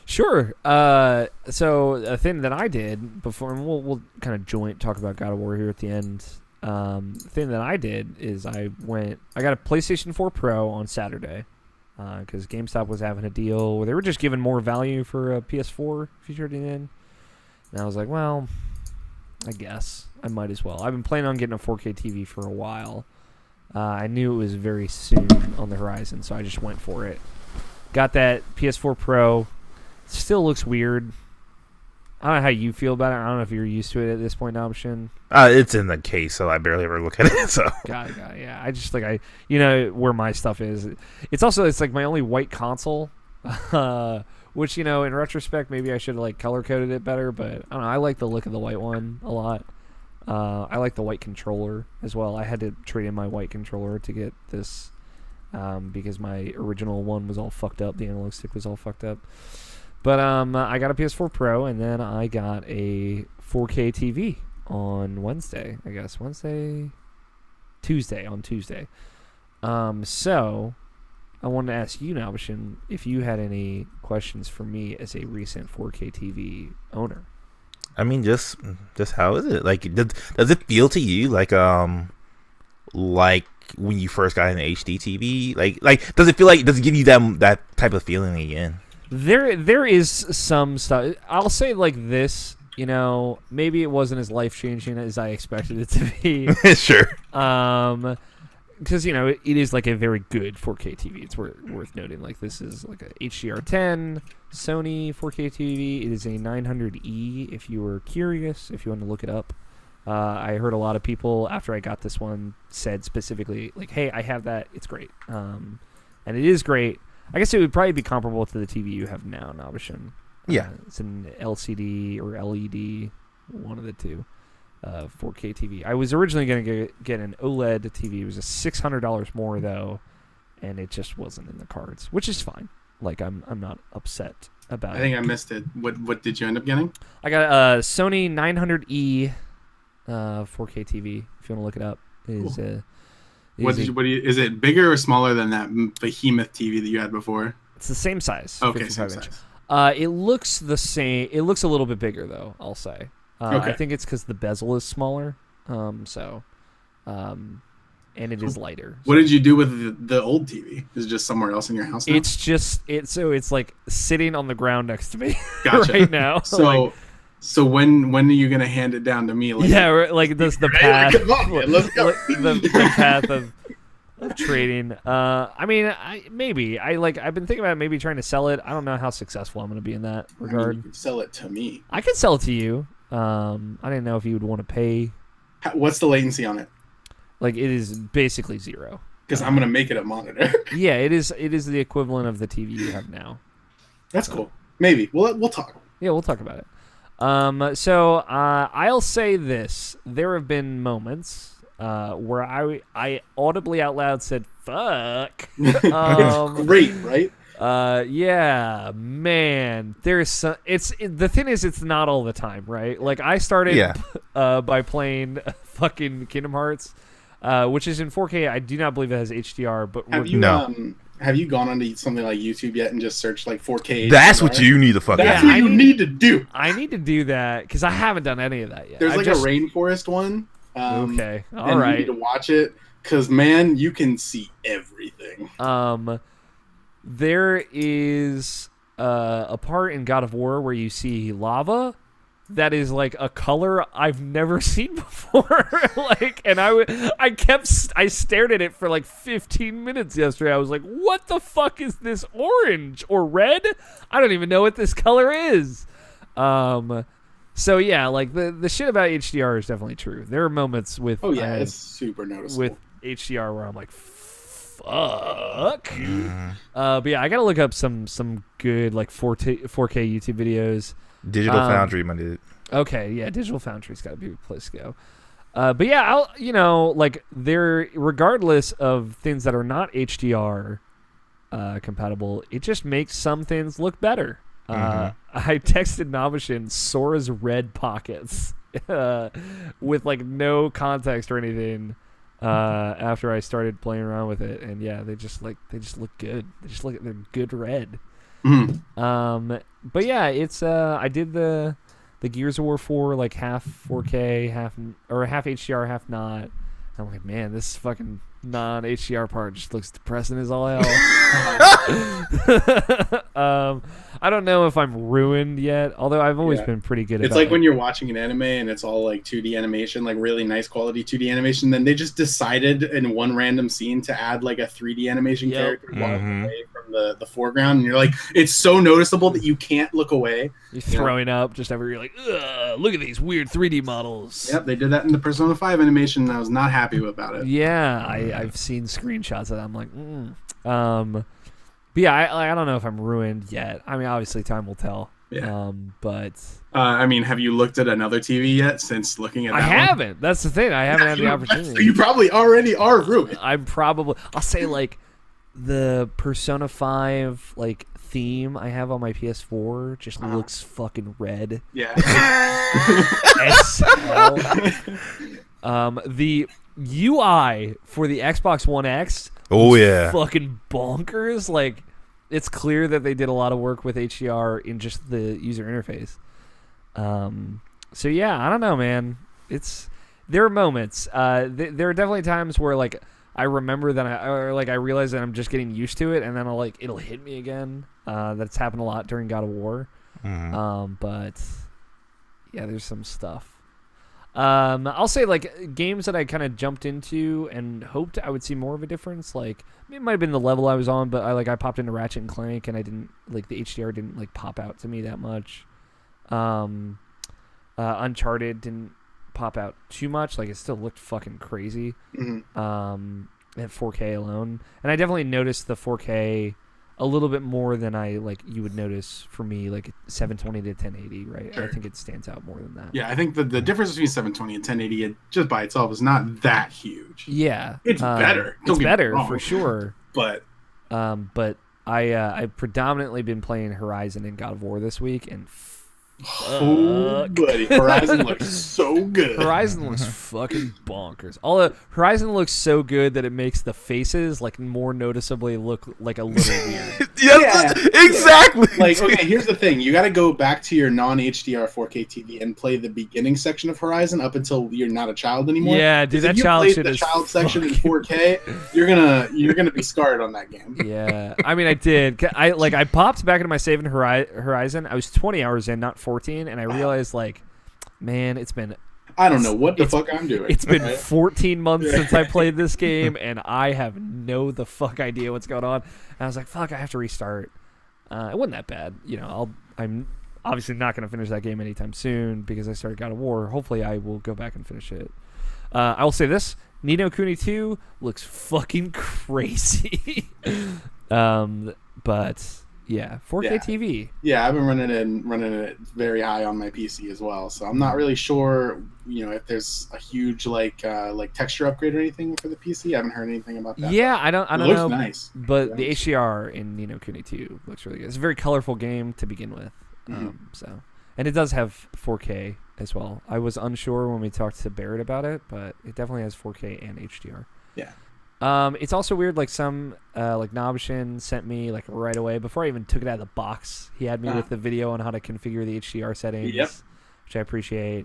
Sure. So a thing that I did before, and we'll kind of joint talk about God of War here at the end. The thing that I did is I got a PlayStation 4 Pro on Saturday because GameStop was having a deal where they were just giving more value for a PS4 if you traded in. And I was like, well, I guess I might as well. I've been planning on getting a 4K TV for a while. I knew it was very soon on the horizon, so I just went for it. Got that PS4 Pro. Still looks weird. I don't know how you feel about it. I don't know if you're used to it at this point, Option. It's in the case, so I barely ever look at it. So got it. Yeah, I just like you know where my stuff is. It's like my only white console, which in retrospect maybe I should have like color coded it better. But I don't know. I like the look of the white one a lot. I like the white controller as well. I had to trade in my white controller to get this because my original one was all fucked up. The analog stick was all fucked up. But I got a PS4 Pro, and then I got a 4K TV on Wednesday, I guess. Tuesday. So I wanted to ask you, Nabishin, if you had any questions for me as a recent 4K TV owner. I mean, just how is it? Like, does it feel to you like when you first got an HD TV? Like does it give you that type of feeling again? There is some stuff. I'll say like this, maybe it wasn't as life-changing as I expected it to be. Sure. Because, it is like a very good 4K TV. It's worth noting. Like, this is like a HDR10 Sony 4K TV. It is a 900E, if you were curious, if you want to look it up. I heard a lot of people, after I got this one, said specifically, like, hey, I have that. It's great. And it is great. I guess it would probably be comparable to the TV you have now, Nabishin. Yeah. It's an LCD or LED, one of the two, 4K TV. I was originally going to get an OLED TV. It was $600 more, though, and it just wasn't in the cards, which is fine. Like, I'm not upset about it. I think I missed it. What did you end up getting? I got a Sony 900E 4K TV, if you want to look it up. Is it bigger or smaller than that behemoth TV that you had before? It's the same size. Okay, same size. It looks the same. It looks a little bit bigger, though, I'll say. Okay. I think it's because the bezel is smaller. And it is lighter. What did you do with the old TV? Is it just somewhere else in your house now? It's like sitting on the ground next to me Gotcha. right now. So when are you gonna hand it down to me? Like, like this the path. Come on, man, let's go. the path of trading. I mean, I've been thinking about maybe trying to sell it. I don't know how successful I'm gonna be in that regard. I mean, you could sell it to me. I could sell it to you. I didn't know if you would want to pay. What's the latency on it? Like, it is basically 0. Because I'm gonna make it a monitor. Yeah, it is the equivalent of the TV you have now. That's cool. Maybe we'll talk. Yeah, we'll talk about it. So I'll say this: there have been moments where I audibly out loud said "fuck." It's great, right? Yeah, man. The thing is, it's not all the time, right? Like, I started by playing fucking Kingdom Hearts, which is in 4K. I do not believe it has HDR, but have you gone onto something like YouTube yet and just searched like 4K? That's what you need to fucking do. That's what you need to do. I need to do that because I haven't done any of that yet. There's a rainforest one. Okay, all right. You need to watch it because, man, you can see everything. there is a part in God of War where you see lava that is like a color I've never seen before. And I stared at it for like 15 minutes yesterday. I was like, what the fuck is this orange or red? I don't even know what this color is. So yeah, like the shit about HDR is definitely true. There are moments with it's super noticeable with HDR where I'm like, fuck. But yeah, I gotta look up some good like 4K YouTube videos. Digital Foundry, my dude. Okay, yeah, Digital Foundry's got to be a place to go. But yeah, there, regardless of things that are not HDR compatible, it just makes some things look better. I texted Nabishin Sora's red pockets with like no context or anything after I started playing around with it, and yeah, they just look good. They're good red. But yeah, it's I did the Gears of War 4 like half 4K, half HDR, half not. I'm like, man, this fucking non-HDR part just looks depressing as all hell. I don't know if I'm ruined yet, although I've always been pretty good at it. It's like when you're watching an anime and it's all like 2D animation, like really nice quality 2D animation, then they just decided in one random scene to add like a 3D animation character walking away from the foreground, and you're like, it's so noticeable that you can't look away. You're throwing up just everywhere. You're like, ugh, look at these weird 3D models. Yep, they did that in the Persona 5 animation, and I was not happy about it. Yeah, I've seen screenshots of that. I'm like, but yeah, I don't know if I'm ruined yet. I mean, obviously time will tell. Yeah. But I mean, have you looked at another TV yet since looking at that I haven't. That's the thing. I haven't had the opportunity. So you probably already are ruined. I'll say like the Persona 5 like theme I have on my PS4 just looks fucking red. Yeah. As hell. The UI for the Xbox One X fucking bonkers. Like, it's clear that they did a lot of work with HDR in just the user interface. So yeah, I don't know, man. There are moments. There are definitely times where like I remember that I realize that I'm just getting used to it, and then it'll hit me again. That's happened a lot during God of War. But yeah, there's some stuff. I'll say like games that I kind of jumped into and hoped I would see more of a difference. Like it might have been the level I was on, but I popped into Ratchet and Clank and I didn't like the HDR didn't like pop out to me that much. Uncharted didn't pop out too much. Like it still looked fucking crazy. At 4K alone, and I definitely noticed the 4K a little bit more than you would notice for me, like 720 to 1080, right? Sure. I think it stands out more than that. Yeah, I think the difference between 720 and 1080 just by itself is not that huge. Yeah, it's better. It's better for sure. But I've predominantly been playing Horizon and God of War this week, and oh, buddy, Horizon looks so good. Horizon looks fucking bonkers. Although Horizon looks so good that it makes the faces like more noticeably look like a little weird. Yeah, exactly. Like, okay, here's the thing: you got to go back to your non-HDR 4K TV and play the beginning section of Horizon up until you're not a child anymore. Yeah, dude, that child shit is child section in 4K. You're gonna be scarred on that game. Yeah, I mean, I did. I popped back into my save in Horizon. I was 20 hours in, not 14, and I realized man, it's been I don't know what the fuck I'm doing. It's been 14 months since I played this game, and I have no the fuck idea what's going on. And I was like, fuck, I have to restart. It wasn't that bad. I'm obviously not going to finish that game anytime soon because I started God of War. Hopefully I will go back and finish it. I will say this. Ni no Kuni 2 looks fucking crazy. But... yeah, 4K TV. Yeah, I've been running it very high on my PC as well. So I'm not really sure, if there's a huge like texture upgrade or anything for the PC. I haven't heard anything about that. Yeah, I don't know. It looks nice. But the HDR in Ni no Kuni 2 looks really good. It's a very colorful game to begin with. And it does have 4K as well. I was unsure when we talked to Barrett about it, but it definitely has 4K and HDR. Yeah. It's also weird, like some Nabishin sent me like right away before I even took it out of the box. He had me with the video on how to configure the HDR settings, which I appreciate.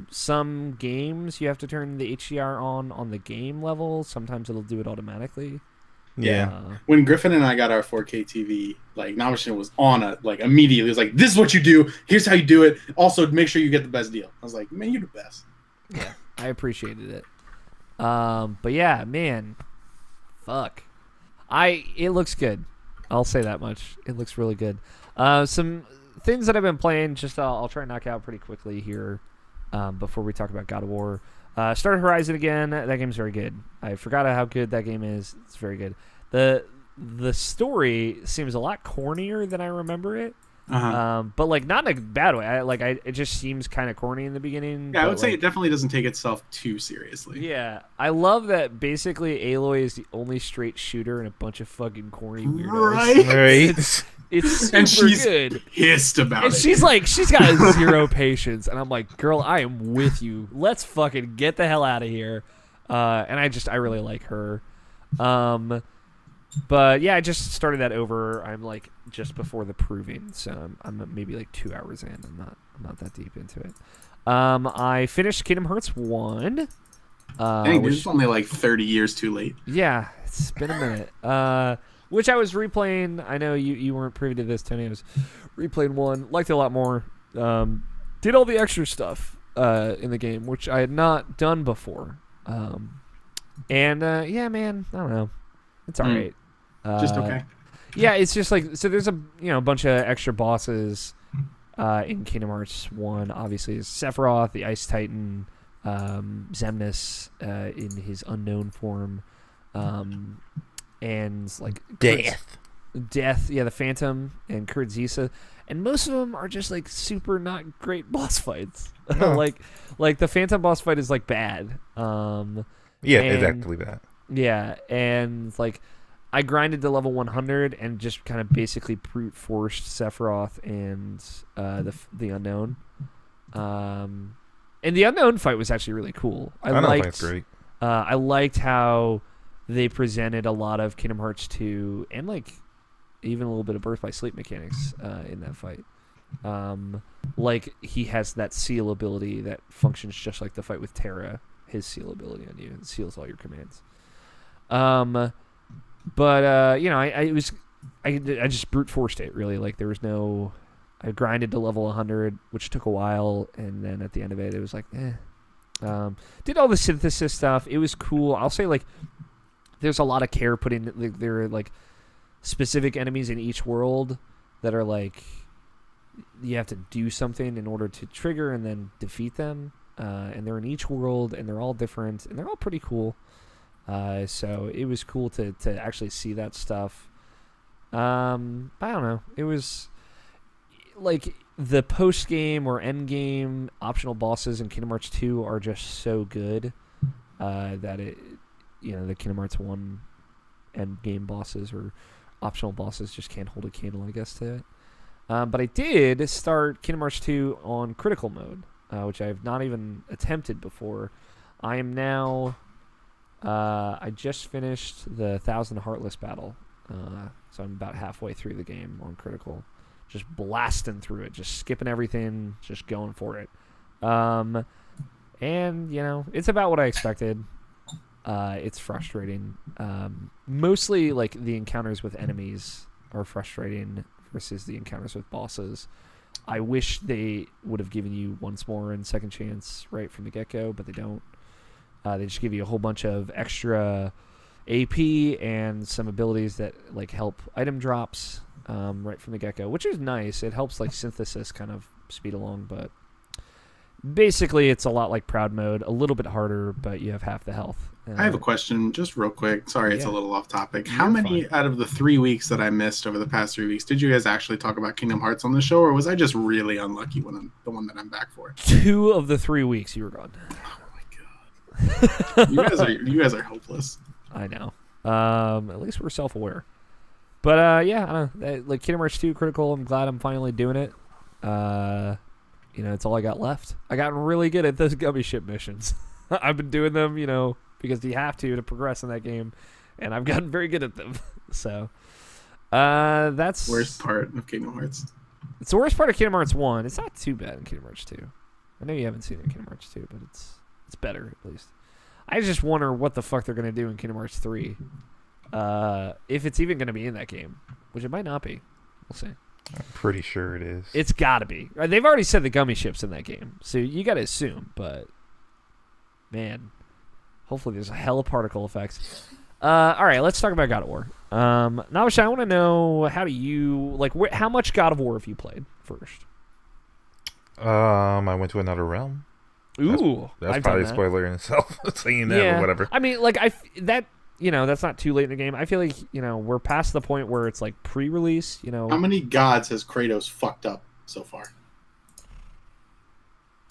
Some games you have to turn the HDR on the game level. Sometimes it'll do it automatically. Yeah. When Griffin and I got our 4K TV, like Navashin was on it, like immediately. It was like, this is what you do. Here's how you do it. Also, make sure you get the best deal. I was like, man, you're the best. Yeah, I appreciated it. But yeah, man, fuck. It looks good. I'll say that much. It looks really good. Some things that I've been playing, just I'll try and knock out pretty quickly here before we talk about God of War. Started Horizon again. That game's very good. I forgot how good that game is. It's very good. The story seems a lot cornier than I remember it. But like not in a bad way. It just seems kind of corny in the beginning. Yeah, I would say it definitely doesn't take itself too seriously. Yeah, I love that. Basically, Aloy is the only straight shooter and a bunch of fucking corny weirdos. Right. It's super and she's good. Pissed about and it. She's like, she's got zero patience, and I'm like, girl, I am with you. Let's fucking get the hell out of here. And I really like her. But yeah, I just started that over. I'm like just before the proving, so I'm maybe like 2 hours in. I'm not that deep into it. I finished Kingdom Hearts 1. Dang, it's only like 30 years too late. Yeah, it's been a minute. Which I was replaying. I know you weren't privy to this, Tony. I was replaying 1. Liked it a lot more. Did all the extra stuff in the game, which I had not done before. Yeah, man, I don't know. It's all right. Just okay. Yeah, it's just like, so there's a bunch of extra bosses in Kingdom Hearts 1. Obviously, there's Sephiroth, the Ice Titan, Xemnas in his unknown form, and like Death, yeah, the Phantom and Kurt Zisa, and most of them are just like super not great boss fights. like the Phantom boss fight is like bad. Exactly that. Yeah, and like I grinded to level 100 and just kind of basically brute forced Sephiroth and the Unknown. And the Unknown fight was actually really cool. I liked great. I liked how they presented a lot of Kingdom Hearts 2 and like even a little bit of Birth by Sleep mechanics in that fight. Like he has that seal ability that functions just like the fight with Terra. His seal ability on you. It seals all your commands. But I just brute forced it really. Like there was no, I grinded to level 100, which took a while, and then at the end of it, it was like, did all the synthesis stuff. It was cool. I'll say like, there's a lot of care put in. Like, there are like specific enemies in each world that are like, you have to do something in order to trigger and then defeat them. And they're in each world, and they're all different, and they're all pretty cool. So it was cool to actually see that stuff. I don't know. It was like the post game or end game optional bosses in Kingdom Hearts 2 are just so good that the Kingdom Hearts 1 end game bosses or optional bosses just can't hold a candle, I guess, to it. But I did start Kingdom Hearts 2 on critical mode, which I have not even attempted before. I am now. I just finished the 1,000 Heartless battle, so I'm about halfway through the game on critical, just blasting through it, just skipping everything, just going for it. And it's about what I expected. It's frustrating. Mostly like the encounters with enemies are frustrating versus the encounters with bosses. I wish they would have given you once more and second chance right from the get-go, but they don't. They just give you a whole bunch of extra AP and some abilities that like help item drops right from the get-go, which is nice. It helps like synthesis kind of speed along, but basically it's a lot like Proud Mode, a little bit harder, but you have half the health. I have a question, just real quick. Sorry, it's a little off topic. How many out of the 3 weeks that I missed over the past 3 weeks did you guys actually talk about Kingdom Hearts on the show, or was I just really unlucky when I'm the one that I'm back for? 2 of the 3 weeks you were gone. You guys are hopeless. I know. At least we're self-aware. But yeah, I don't know. Like Kingdom Hearts 2 critical. I'm glad I'm finally doing it. It's all I got left. I got really good at those gummy ship missions. I've been doing them, because you have to progress in that game, and I've gotten very good at them. So that's worst part of Kingdom Hearts. It's the worst part of Kingdom Hearts 1. It's not too bad in Kingdom Hearts 2. I know you haven't seen it in Kingdom Hearts 2, but it's better, at least. I just wonder what the fuck they're going to do in Kingdom Hearts 3. If it's even going to be in that game, which it might not be. We'll see. I'm pretty sure it is. It's got to be. They've already said the gummy ship's in that game, so you got to assume. But man, hopefully there's a hell of particle effects. All right, let's talk about God of War. Navisha, I want to know, how do you how much God of War have you played first? I went to another realm. Ooh, that's I've probably a done that. spoiler in itself. Saying that Yeah. or whatever. I mean, that's not too late in the game. I feel like we're past the point where it's like pre-release. How many gods has Kratos fucked up so far?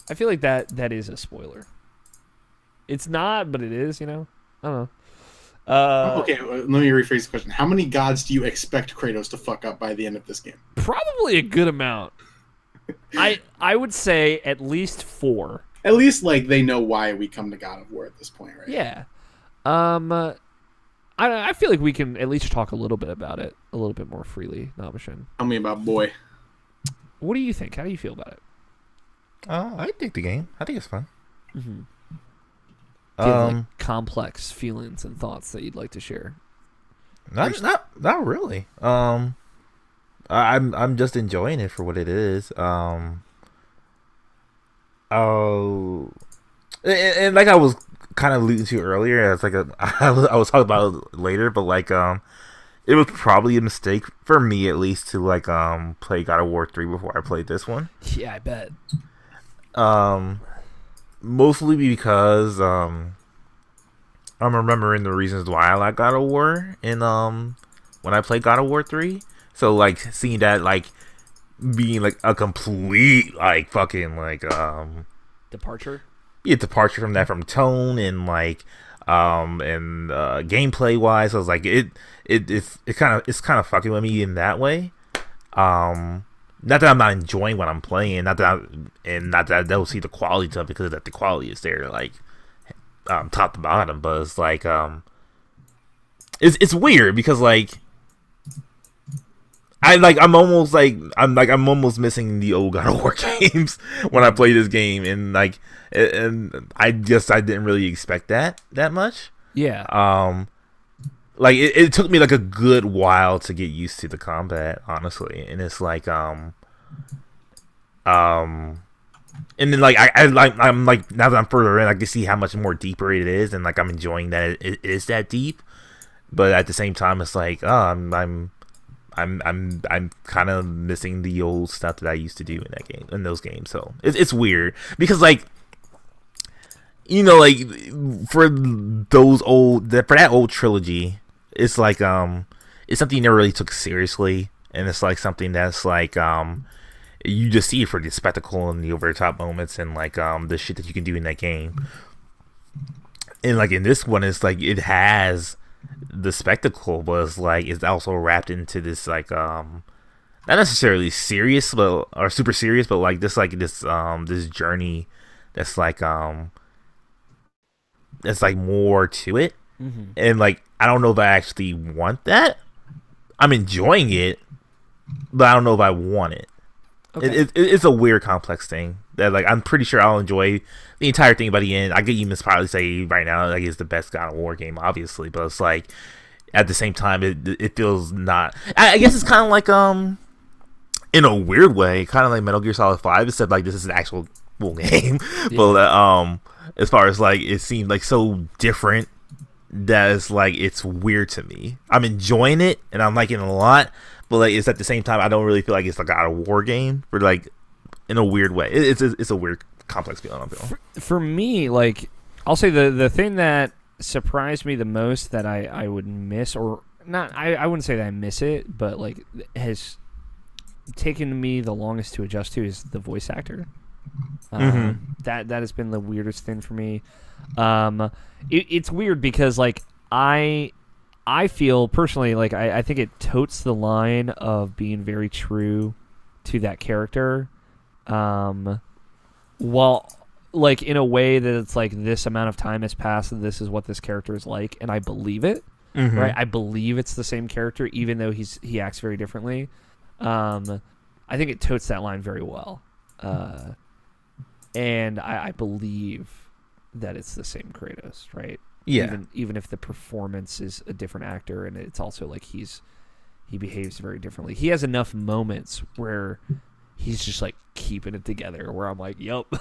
I feel like that is a spoiler. It's not, but it is. I don't know. Okay, let me rephrase the question. How many gods do you expect Kratos to fuck up by the end of this game? Probably a good amount. I would say at least 4. At least they know why we come to God of War at this point, right? Yeah. I feel like we can at least talk a little bit about it a little bit more freely, Nabishin. Tell me about boy. What do you think? How do you feel about it? I think the game. I think it's fun. Mm-hmm. Do you have, complex feelings and thoughts that you'd like to share? Not really. I'm just enjoying it for what it is. And like I was kind of alluding to earlier, it's like I was talking about it later, but it was probably a mistake for me at least to play God of War 3 before I played this one. Yeah, I bet. Mostly because I'm remembering the reasons why I like God of War and when I played God of War 3. So seeing that being a complete Departure. Yeah, departure from that, from tone and gameplay wise. I was like it's kind of fucking with me in that way. Not that I'm not enjoying what I'm playing, not that I don't see the quality to it, because that the quality is there top to bottom, but it's it's weird because I'm almost missing the old God of War games when I play this game, and I guess I didn't really expect that much. Yeah. It took me a good while to get used to the combat, honestly, and it's and then I'm now that I'm further in, I can see how much more deeper it is, and I'm enjoying that it is that deep, but at the same time it's I'm kind of missing the old stuff that I used to do in those games. So it's weird because for that old trilogy, it's it's something you never really took seriously, and it's something that's you just see it for the spectacle and the over the top moments and the shit that you can do in that game. And in this one, it's it has the spectacle, but it's also wrapped into this not necessarily serious or super serious, but this journey that's that's more to it. Mm-hmm. And I don't know if I actually want that. I'm enjoying it, but I don't know if I want it. Okay. It's a weird, complex thing that I'm pretty sure I'll enjoy the entire thing by the end. I could even probably say right now it's the best God of War game, obviously, but it's at the same time it feels not. I guess it's kind of in a weird way, kind of like Metal Gear Solid 5, except this is an actual full game. Yeah. But as far as it seemed so different that it's weird to me. I'm enjoying it and I'm liking it a lot, but it's at the same time I don't really feel it's a God of War game, for in a weird way. It's a weird, complex feeling I'm feeling. For me, I'll say the thing that surprised me the most that I would miss, or not, I wouldn't say that I miss it, but has taken me the longest to adjust to, is the voice actor. That has been the weirdest thing for me. It's weird because I feel personally I think it totes the line of being very true to that character, while in a way that it's this amount of time has passed and this is what this character is like, and I believe it. Mm-hmm. Right, I believe it's the same character even though he acts very differently. I think it totes that line very well, and I believe that it's the same Kratos, right? Yeah. Even if the performance is a different actor, and it's also like he behaves very differently. He has enough moments where he's just like keeping it together, where I'm like, yup.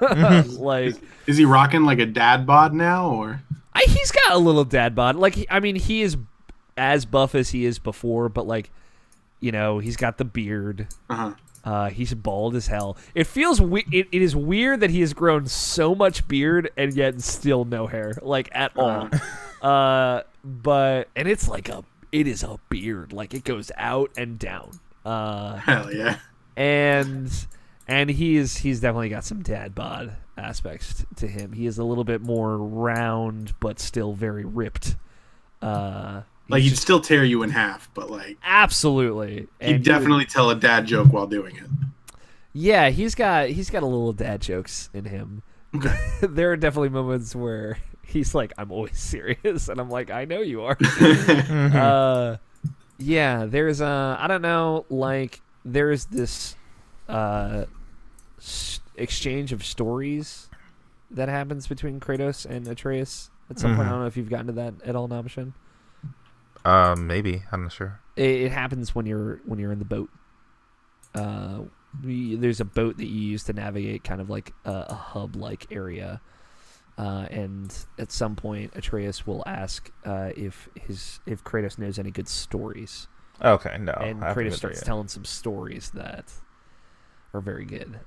Like, is he rocking like a dad bod now, or he's got a little dad bod. Like, I mean, he is as buff as he is before, but like, you know, he's got the beard. He's bald as hell. It feels it is weird that he has grown so much beard and yet still no hair, like at all. But and it's like it is a beard, like it goes out and down. Hell yeah. And he's definitely got some dad bod aspects to him. He is a little bit more round, but still very ripped. Like he'd still tear you in half, but like absolutely, he'd definitely tell a dad joke while doing it. Yeah, he's got a little dad jokes in him. Okay. There are definitely moments where he's like, "I'm always serious," and I'm like, "I know you are." Yeah, there's I don't know, like there's this exchange of stories that happens between Kratos and Atreus at some point. I don't know if you've gotten to that at all, Nabishan. Maybe, I'm not sure. It happens when you're in the boat. There's a boat that you use to navigate kind of like a hub-like area, and at some point Atreus will ask if Kratos knows any good stories. Okay, no. And Kratos starts telling some stories that are very good.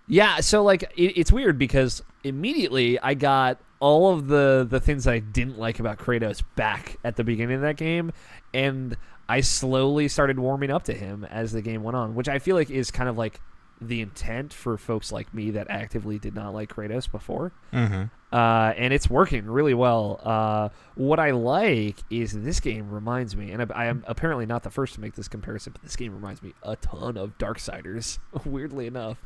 Yeah, so like it's weird because immediately I got all of the things I didn't like about Kratos back at the beginning of that game, and I slowly started warming up to him as the game went on, which I feel like is kind of like the intent for folks like me that actively did not like Kratos before. And it's working really well. What I like is this game reminds me, and I am apparently not the first to make this comparison, but this game reminds me a ton of Darksiders, weirdly enough.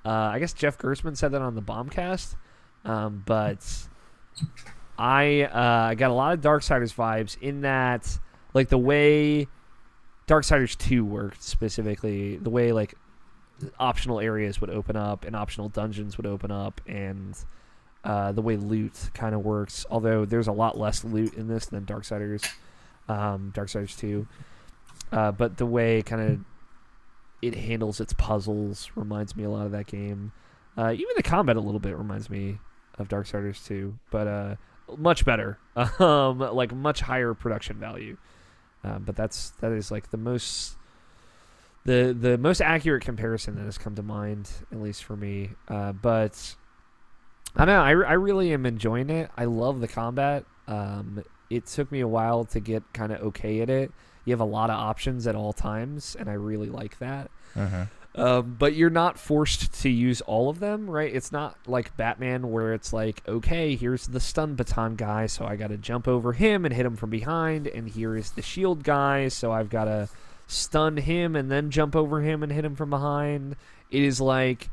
I guess Jeff Gersman said that on the Bombcast, but I got a lot of Darksiders vibes in that, like the way Darksiders 2 worked specifically, the way like optional areas would open up and optional dungeons would open up, and the way loot kind of works, although there's a lot less loot in this than Darksiders 2, but the way kind of it handles its puzzles reminds me a lot of that game. Even the combat a little bit reminds me of Darksiders 2, but much better, like much higher production value. But that is like the most accurate comparison that has come to mind, at least for me. But I don't know. I really am enjoying it. I love the combat. It took me a while to get kind of okay at it. You have a lot of options at all times, and I really like that. But you're not forced to use all of them, right? It's not like Batman where it's like, okay, here's the stun baton guy, so I got to jump over him and hit him from behind, and here is the shield guy, so I've got to stun him and then jump over him and hit him from behind. It is like,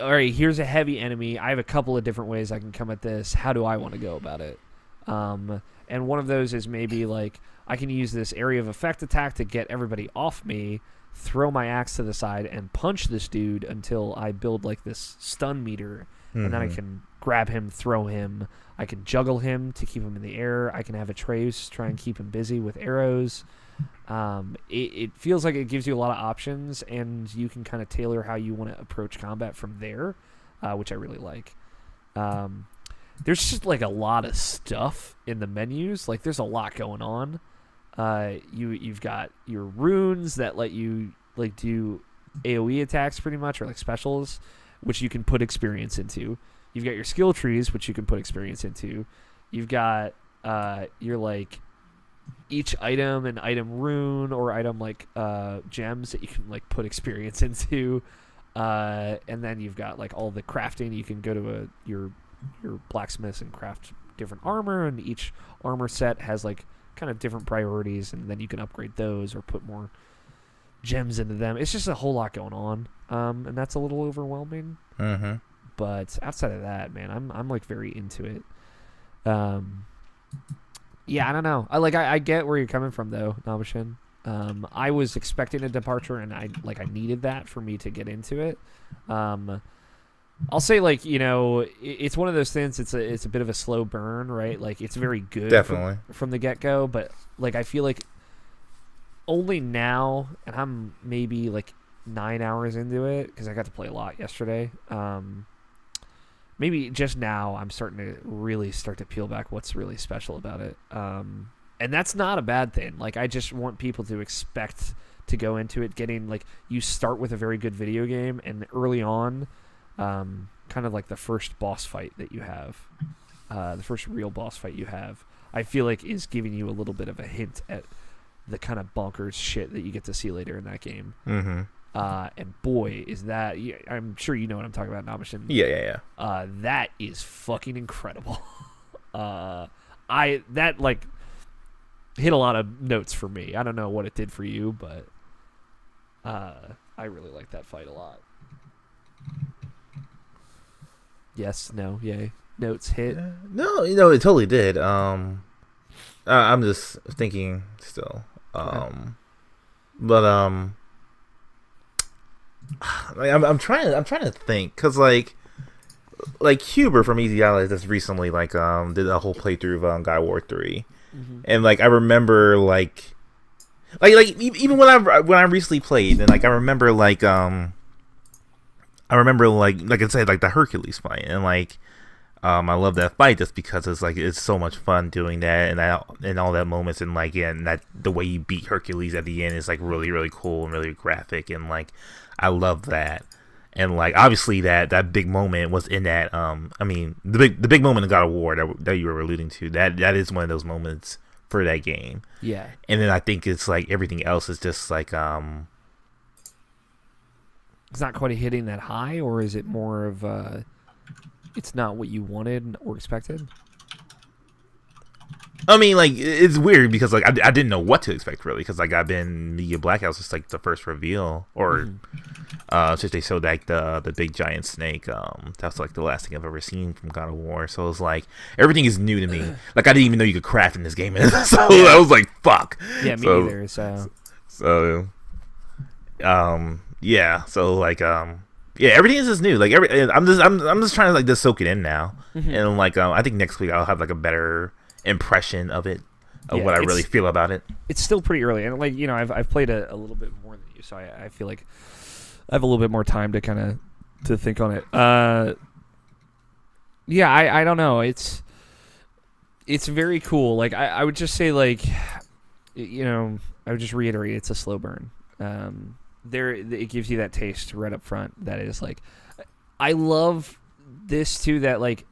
all right, here's a heavy enemy. I have a couple of different ways I can come at this. How do I want to go about it? And one of those is maybe like I can use this area of effect attack to get everybody off me, throw my axe to the side, and punch this dude until I build like this stun meter, and then I can grab him, throw him. I can juggle him to keep him in the air. I can have Atreus try and keep him busy with arrows. It feels like it gives you a lot of options, and you can kind of tailor how you want to approach combat from there, which I really like. There's just like a lot of stuff in the menus. Like there's a lot going on. You've got your runes that let you like do AoE attacks pretty much, or like specials, which you can put experience into. You've got your skill trees, which you can put experience into. You've got your like each item and item rune or item like gems that you can like put experience into, and then you've got like all the crafting. You can go to your blacksmiths and craft different armor, and each armor set has like kind of different priorities, and then you can upgrade those or put more gems into them. It's just a whole lot going on, and that's a little overwhelming. But outside of that, man, I'm like very into it. Yeah, I don't know. I get where you're coming from though, Nabishin. I was expecting a departure, and I needed that for me to get into it. I'll say, like, it's one of those things. It's a bit of a slow burn, right? Like, it's very good Definitely. from the get go, but like I feel like only now, and I'm maybe like 9 hours into it because I got to play a lot yesterday. Maybe just now I'm starting to really start to peel back what's really special about it. And that's not a bad thing. Like, I just want people to expect to go into it getting, like, you start with a very good video game, and early on, kind of like the first boss fight that you have, the first real boss fight you have, I feel like is giving you a little bit of a hint at the kind of bonkers shit that you get to see later in that game. Mm-hmm. And boy, is that... I'm sure you know what I'm talking about, Namishin. Yeah. That is fucking incredible. That hit a lot of notes for me. I don't know what it did for you, but I really like that fight a lot. Yes, no, yay. Notes hit. No, it totally did. I'm just thinking still. But I'm trying to think, because like Huber from Easy Allies just recently did a whole playthrough of God of War 3, and like I remember like even when I recently played, and like I remember like I said, like the Hercules fight, and like I love that fight just because it's so much fun doing that, and all that moments, and like and that the way you beat Hercules at the end is like really, really cool and really graphic, and like I love that. And like obviously that big moment was in that I mean the big moment in God of War that you were alluding to, that is one of those moments for that game. Yeah. And then I think it's like everything else is just like it's not quite hitting that high, or is it more of it's not what you wanted or expected? I mean, like, it's weird because like I didn't know what to expect, really, because like I've been Media Blackhouse, just like the first reveal, or since they showed like the big giant snake, that's like the last thing I've ever seen from God of War. So it was like everything is new to me. Like I didn't even know you could craft in this game, so I was like, fuck. Yeah, me either. So yeah, so like yeah, everything is just new. Like I'm just trying to like just soak it in now, and like I think next week I'll have like a better impression of it, of what I really feel about it. It's still pretty early, and like I've played a little bit more than you, so I feel like I have a little bit more time to kind of to think on it. Yeah, I don't know. It's very cool. Like I would just say, like, I would just reiterate, it's a slow burn. It gives you that taste right up front. That is like, I love this too. That like,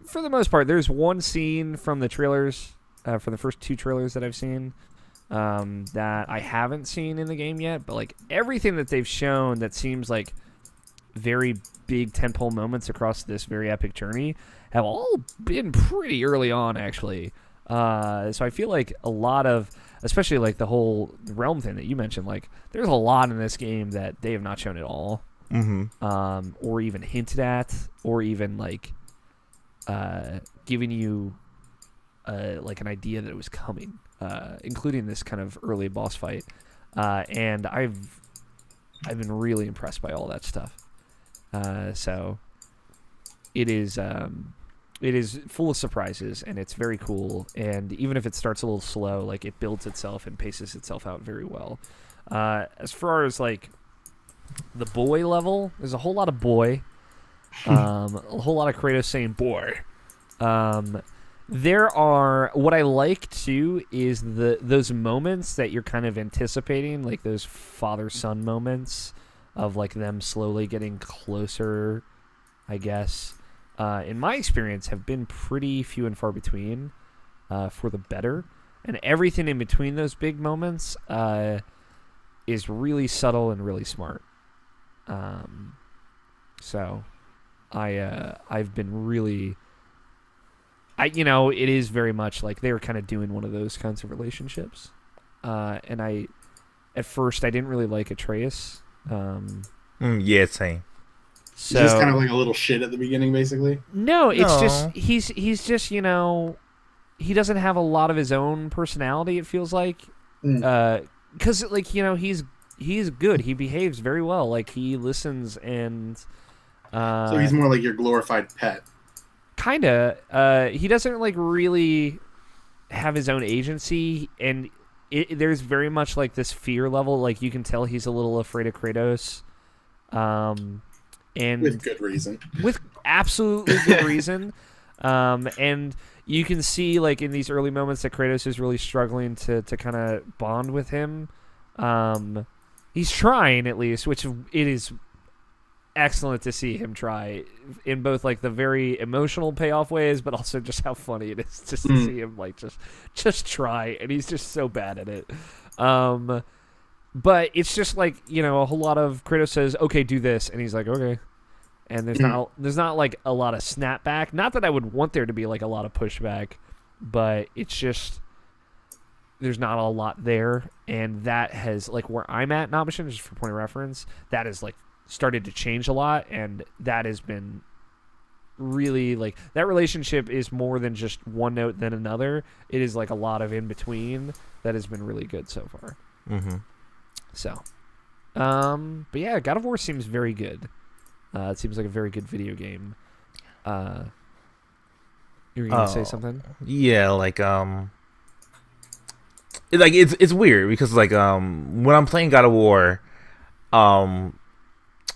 for the most part, there's one scene from the trailers, for the first 2 trailers that I've seen, that I haven't seen in the game yet. But like everything that they've shown that seems like very big tentpole moments across this very epic journey have all been pretty early on, actually. So I feel like a lot of, especially like the whole realm thing that you mentioned, like there's a lot in this game that they have not shown at all, or even hinted at, or even like giving you like an idea that it was coming, including this kind of early boss fight, and I've been really impressed by all that stuff. So it is full of surprises, and it's very cool. And even if it starts a little slow, like it builds itself and paces itself out very well. As far as like the boy level, there's a whole lot of boy, a whole lot of Kratos saying boy. There are, what I like too is those moments that you're kind of anticipating, like those father-son moments of like them slowly getting closer, I guess. In my experience, have been pretty few and far between, for the better. And everything in between those big moments is really subtle and really smart. So I've been really... it is very much like they were kind of doing one of those kinds of relationships. And at first, I didn't really like Atreus. Yeah, same. So, he's just kind of like a little shit at the beginning, basically. No, it's just he's just he doesn't have a lot of his own personality. It feels like, because like he's good. He behaves very well. Like he listens and So he's more like your glorified pet. Kinda. He doesn't like really have his own agency, and there's very much like this fear level. Like you can tell he's a little afraid of Kratos, and With good reason. with absolutely good reason. And you can see like in these early moments that Kratos is really struggling to kind of bond with him. He's trying at least, which it is excellent to see him try in both like the very emotional payoff ways, but also just how funny it is just to see him like just try, and he's just so bad at it. But it's just like, you know, a whole lot of Kratos says, "Okay, do this," and he's like, "Okay." And there's not like a lot of snapback. Not that I would want there to be like a lot of pushback, but it's just there's not a lot there, and that has like where I'm at in Omniscient, just for point of reference, that is like started to change a lot, and that has been really like that relationship is more than just one note than another. It is like a lot of in between that has been really good so far. So, but yeah, God of War seems very good. It seems like a very good video game. You were gonna say something? Yeah, like it's weird because like when I'm playing God of War,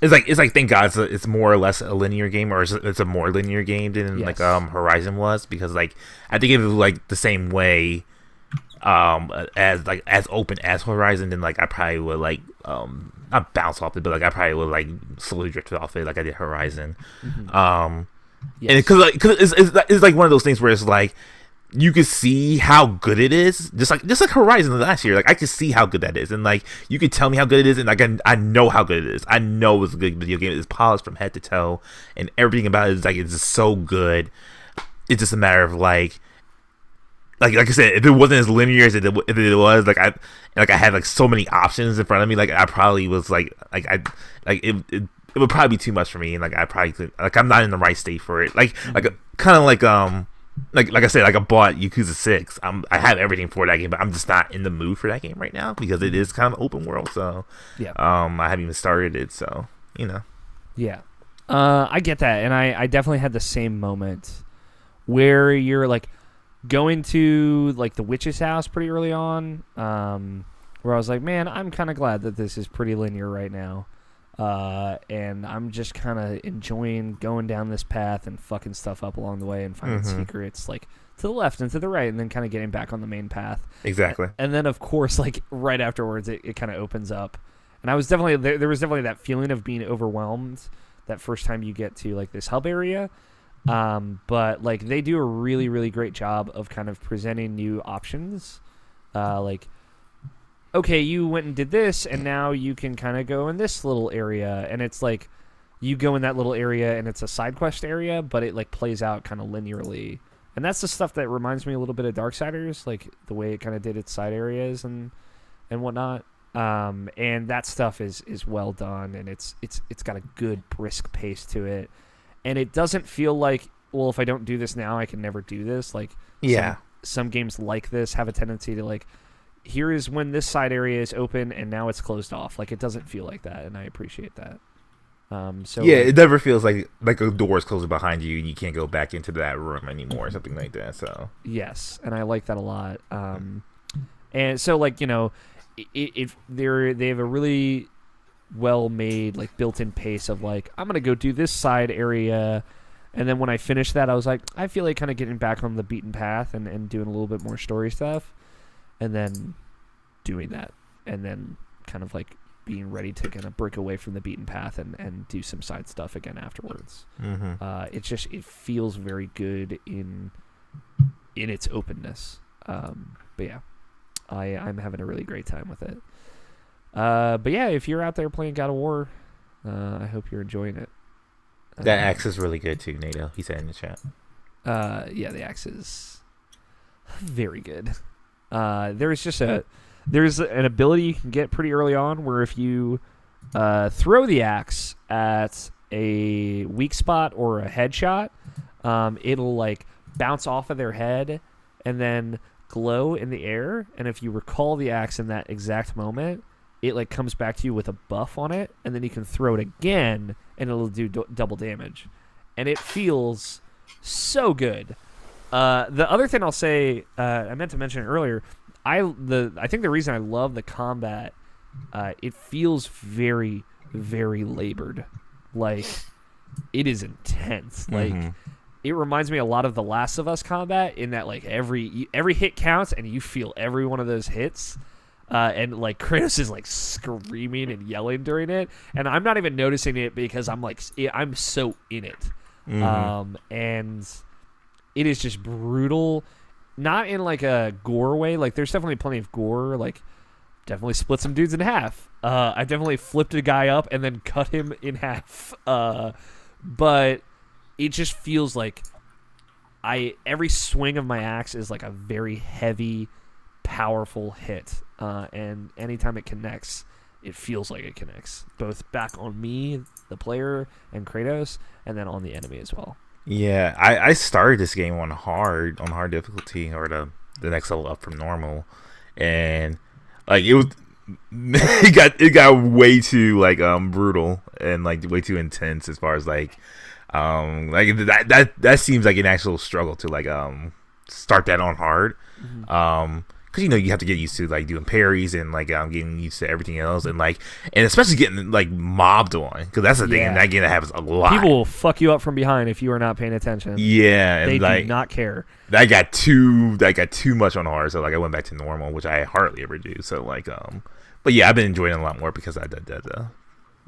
it's like thank God it's more or less a linear game, or it's a more linear game than like Horizon was, because like I think if it was like the same way as open as Horizon, then like I probably would like not bounce off it, but like I probably would like slowly drift off it like I did Horizon. And because it's like one of those things where it's like you can see how good it is, just like Horizon last year. Like I could see how good that is, and like you could tell me how good it is, and like I know how good it is. I know it's a good video game. It's polished from head to toe, and everything about it is like it's just so good. It's just a matter of like I said, if it wasn't as linear as it was, like I had like so many options in front of me, like I probably was it would probably be too much for me, and like I probably could, like I'm not in the right state for it. Like kind of like I said, like I bought Yakuza 6. I have everything for that game, but I'm just not in the mood for that game right now because it is kind of open world. So yeah, I haven't even started it. So you know, yeah, I get that, and I definitely had the same moment where you're like going to like the witch's house pretty early on, where I was like, man, I'm kind of glad that this is pretty linear right now. And I'm just kind of enjoying going down this path and fucking stuff up along the way and finding secrets like to the left and to the right, and then kind of getting back on the main path. Exactly. And then of course, like right afterwards, it kind of opens up, and I was definitely there was definitely that feeling of being overwhelmed that first time you get to like this hub area. But like they do a really, really great job of kind of presenting new options. Like, okay, you went and did this, and now you can kind of go in this little area, and it's like you go in that little area, and it's a side quest area, but it like plays out kind of linearly, and that's the stuff that reminds me a little bit of Darksiders, like the way it kind of did its side areas and whatnot. And that stuff is well done, and it's got a good brisk pace to it. And it doesn't feel like, well, if I don't do this now, I can never do this. Like, some games like this have a tendency to, like, here is when this side area is open, and now it's closed off. Like, it doesn't feel like that, and I appreciate that. So yeah, it never feels like a door is closing behind you, and you can't go back into that room anymore, or something like that. So yes, and I like that a lot. And so, like, you know, they have a really well-made, like, built-in pace of, like, I'm gonna go do this side area, and then when I finished that, I was like, I feel like kind of getting back on the beaten path and doing a little bit more story stuff, and then doing that, and then kind of like being ready to kind of break away from the beaten path and do some side stuff again afterwards. It feels very good in its openness. But yeah, I'm having a really great time with it. But yeah, if you're out there playing God of War, I hope you're enjoying it. That axe is really good too, NATO. He said in the chat. Yeah, the axe is very good. There's an ability you can get pretty early on where if you throw the axe at a weak spot or a headshot, it'll like bounce off of their head and then glow in the air. And if you recall the axe in that exact moment, it like comes back to you with a buff on it, and then you can throw it again, and it'll do double damage, and it feels so good. The other thing I'll say, I meant to mention it earlier. I think the reason I love the combat, it feels very, very labored. Like, it is intense. Like, it reminds me a lot of the Last of Us combat in that like every hit counts, and you feel every one of those hits. And like Kratos is like screaming and yelling during it, and I'm not even noticing it because I'm so in it. And it is just brutal, not in like a gore way. Like there's definitely plenty of gore. Like definitely split some dudes in half. I definitely flipped a guy up and then cut him in half. But it just feels like every swing of my axe is like a very heavy, powerful hit. And anytime it connects, it feels like it connects both back on me, the player, and Kratos, and then on the enemy as well. Yeah, I started this game on hard difficulty, or the next level up from normal, and like it got way too like brutal and like way too intense as far as like that seems like an actual struggle to like start that on hard. Because you have to get used to like doing parries and like getting used to everything else, and especially getting like mobbed on, because that's the thing in that game that happens a lot. People will fuck you up from behind if you are not paying attention. Yeah, they and like, do not care. That got too much on hard, so like I went back to normal, which I hardly ever do. So like but yeah, I've been enjoying it a lot more because I did that.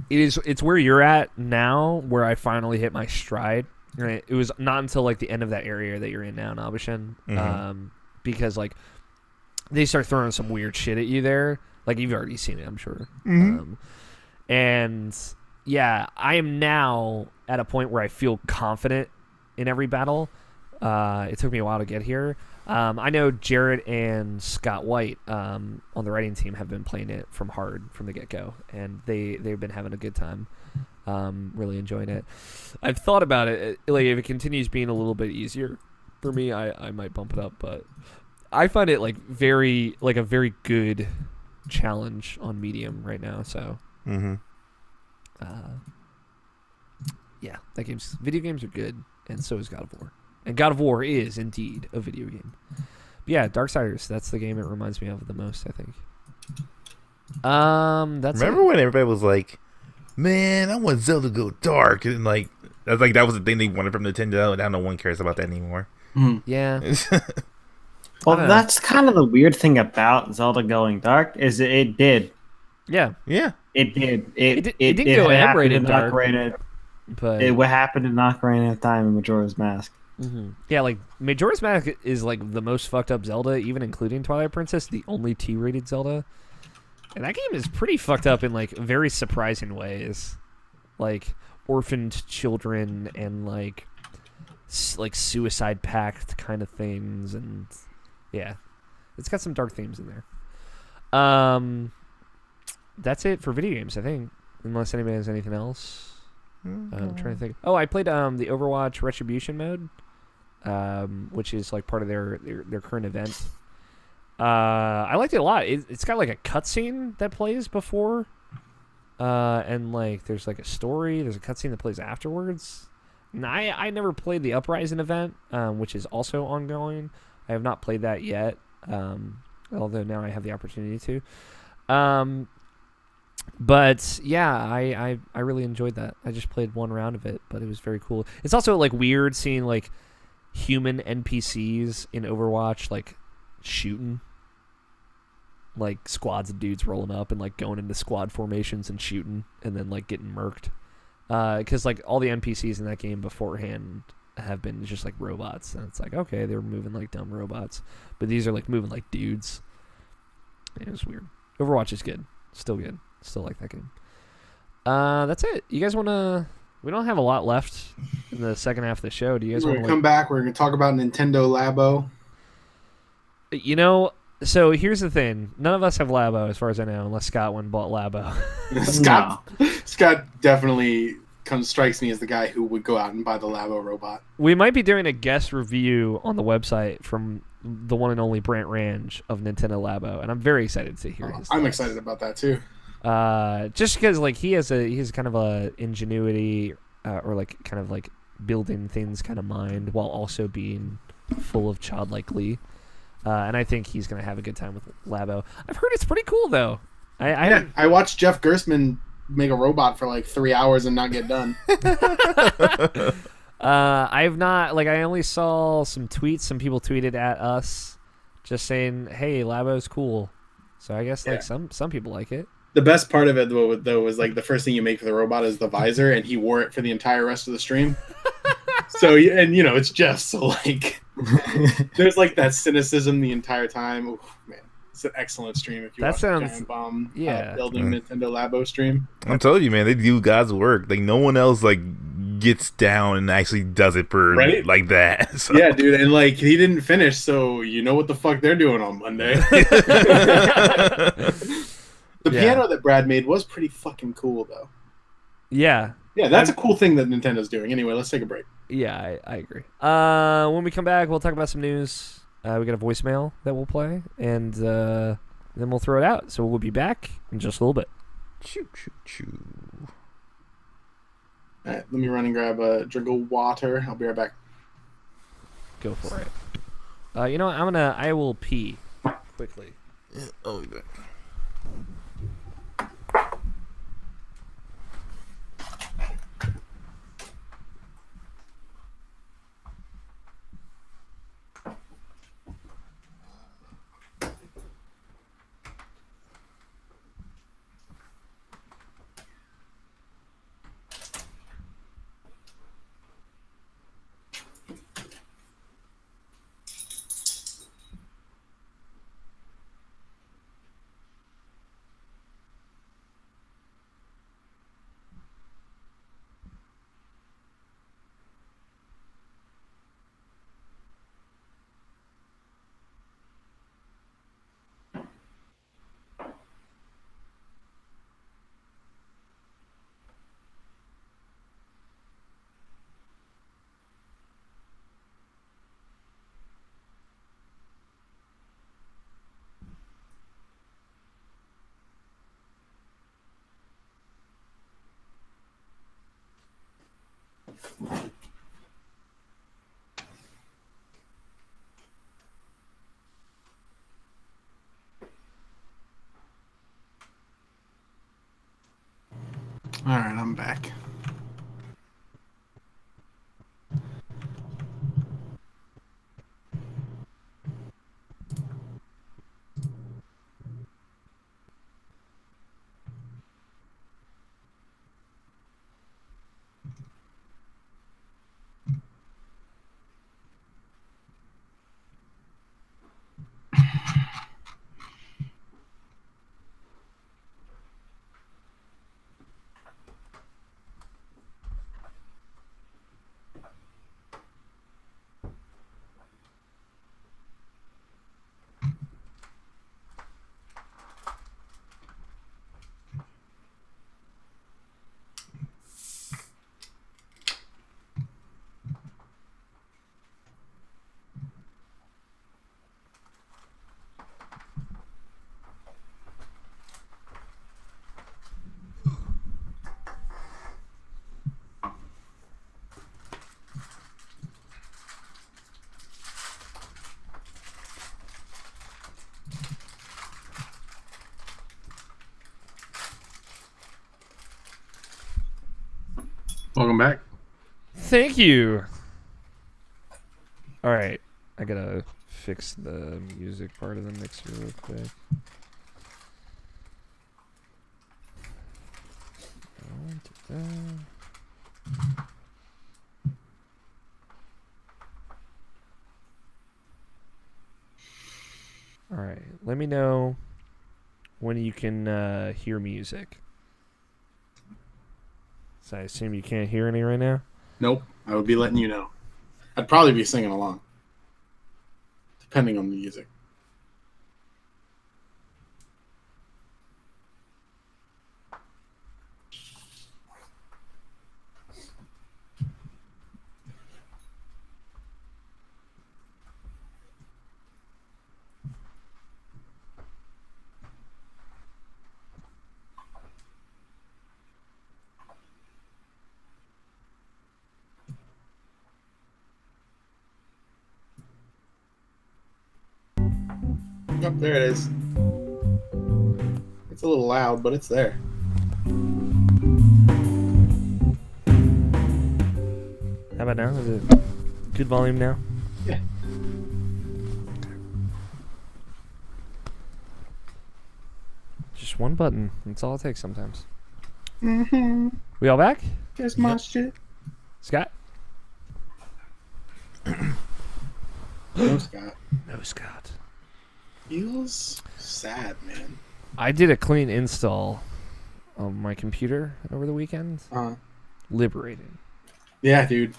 It's where you're at now, where I finally hit my stride. Right? It was not until like the end of that area that you're in now, Nabashin, because like. They start throwing some weird shit at you there. Like, you've already seen it, I'm sure. And, yeah, I am now at a point where I feel confident in every battle. It took me a while to get here. I know Jared and Scott White on the writing team have been playing it from the get-go. And they've been having a good time. Really enjoying it. I've thought about it. Like, if it continues being a little bit easier for me, I might bump it up, but... I find it like a very good challenge on medium right now. So, yeah, video games are good, and so is God of War. And God of War is indeed a video game. But yeah, Darksiders. That's the game it reminds me of the most, I think. Remember when everybody was like, "Man, I want Zelda to go dark," and like that was the thing they wanted from Nintendo, and now no one cares about that anymore. Yeah. Well, that's kind of the weird thing about Zelda going dark is it did. Yeah. It did. It didn't go M-rated dark. But what happened in Ocarina of Time in Majora's Mask? Yeah, like Majora's Mask is like the most fucked up Zelda, even including Twilight Princess, the only T-rated Zelda. And that game is pretty fucked up in like very surprising ways, like orphaned children and like suicide pact kind of things and. Yeah, it's got some dark themes in there. That's it for video games, I think. Unless anybody has anything else. I'm trying to think. Oh, I played the Overwatch Retribution mode, which is like part of their current event. I liked it a lot. It's got like a cutscene that plays before, and like there's like a story. There's a cutscene that plays afterwards. And I never played the Uprising event, which is also ongoing. I have not played that yet, although now I have the opportunity to. But yeah, I really enjoyed that. I just played one round of it, but it was very cool. It's also like weird seeing like human NPCs in Overwatch like shooting, like squads of dudes rolling up and like going into squad formations and shooting, and then like getting murked. Because like all the NPCs in that game beforehand have been just like robots, and it's like, okay, they're moving like dumb robots, but these are like moving like dudes. It was weird. Overwatch is good, still like that game. That's it. You guys want to? We don't have a lot left in the second half of the show. Do you guys want to come back? We're gonna talk about Nintendo Labo. So here's the thing: none of us have Labo, as far as I know, unless Scott went and bought Labo. Scott definitely strikes me as the guy who would go out and buy the Labo robot. We might be doing a guest review on the website from the one and only Brant Range of Nintendo Labo, and I'm very excited to hear his I'm thoughts. excited about that too. Just because like he's kind of a ingenuity or like kind of like building things kind of mind while also being full of childlike glee. And I think he's gonna have a good time with Labo. I've heard it's pretty cool though. I watched Jeff Gerstmann make a robot for like 3 hours and not get done. I've not like I only saw some tweets. Some people tweeted at us, just saying, "Hey, Labo's cool." So I guess like some people like it. The best part of it though was like the first thing you make for the robot is the visor, and he wore it for the entire rest of the stream. So and it's Jeff, so like there's like that cynicism the entire time. Oof, man, it's an excellent stream if you watch the Giant Bomb building Nintendo Labo stream. I'm telling you, man, they do God's work. Like no one else like gets down and actually does it for like that. So. Yeah, dude, and like he didn't finish, so you know what the fuck they're doing on Monday. The piano that Brad made was pretty fucking cool, though. Yeah. Yeah, that's a cool thing that Nintendo's doing. Anyway, let's take a break. Yeah, I agree. When we come back, we'll talk about some news. We got a voicemail that we'll play, and then we'll throw it out. So we'll be back in just a little bit. Choo, choo, choo. All right, let me run and grab a drink of water. I'll be right back. Go for it. You know what? I will pee quickly. Yeah, I'll be back. All right, I'm back. Welcome back. Thank you. All right, I gotta fix the music part of the mixer real quick. All right, let me know when you can hear music. So I assume you can't hear any right now? Nope, I would be letting you know. I'd probably be singing along, depending on the music. Oh, there it is. It's a little loud, but it's there. How about now? Is it good volume now? Yeah. Just one button. That's all it takes sometimes. Mm-hmm. We all back? There's my shit. Scott? No, Scott. No, Scott. Feels sad, man. I did a clean install on my computer over the weekend. Liberating. Yeah, dude.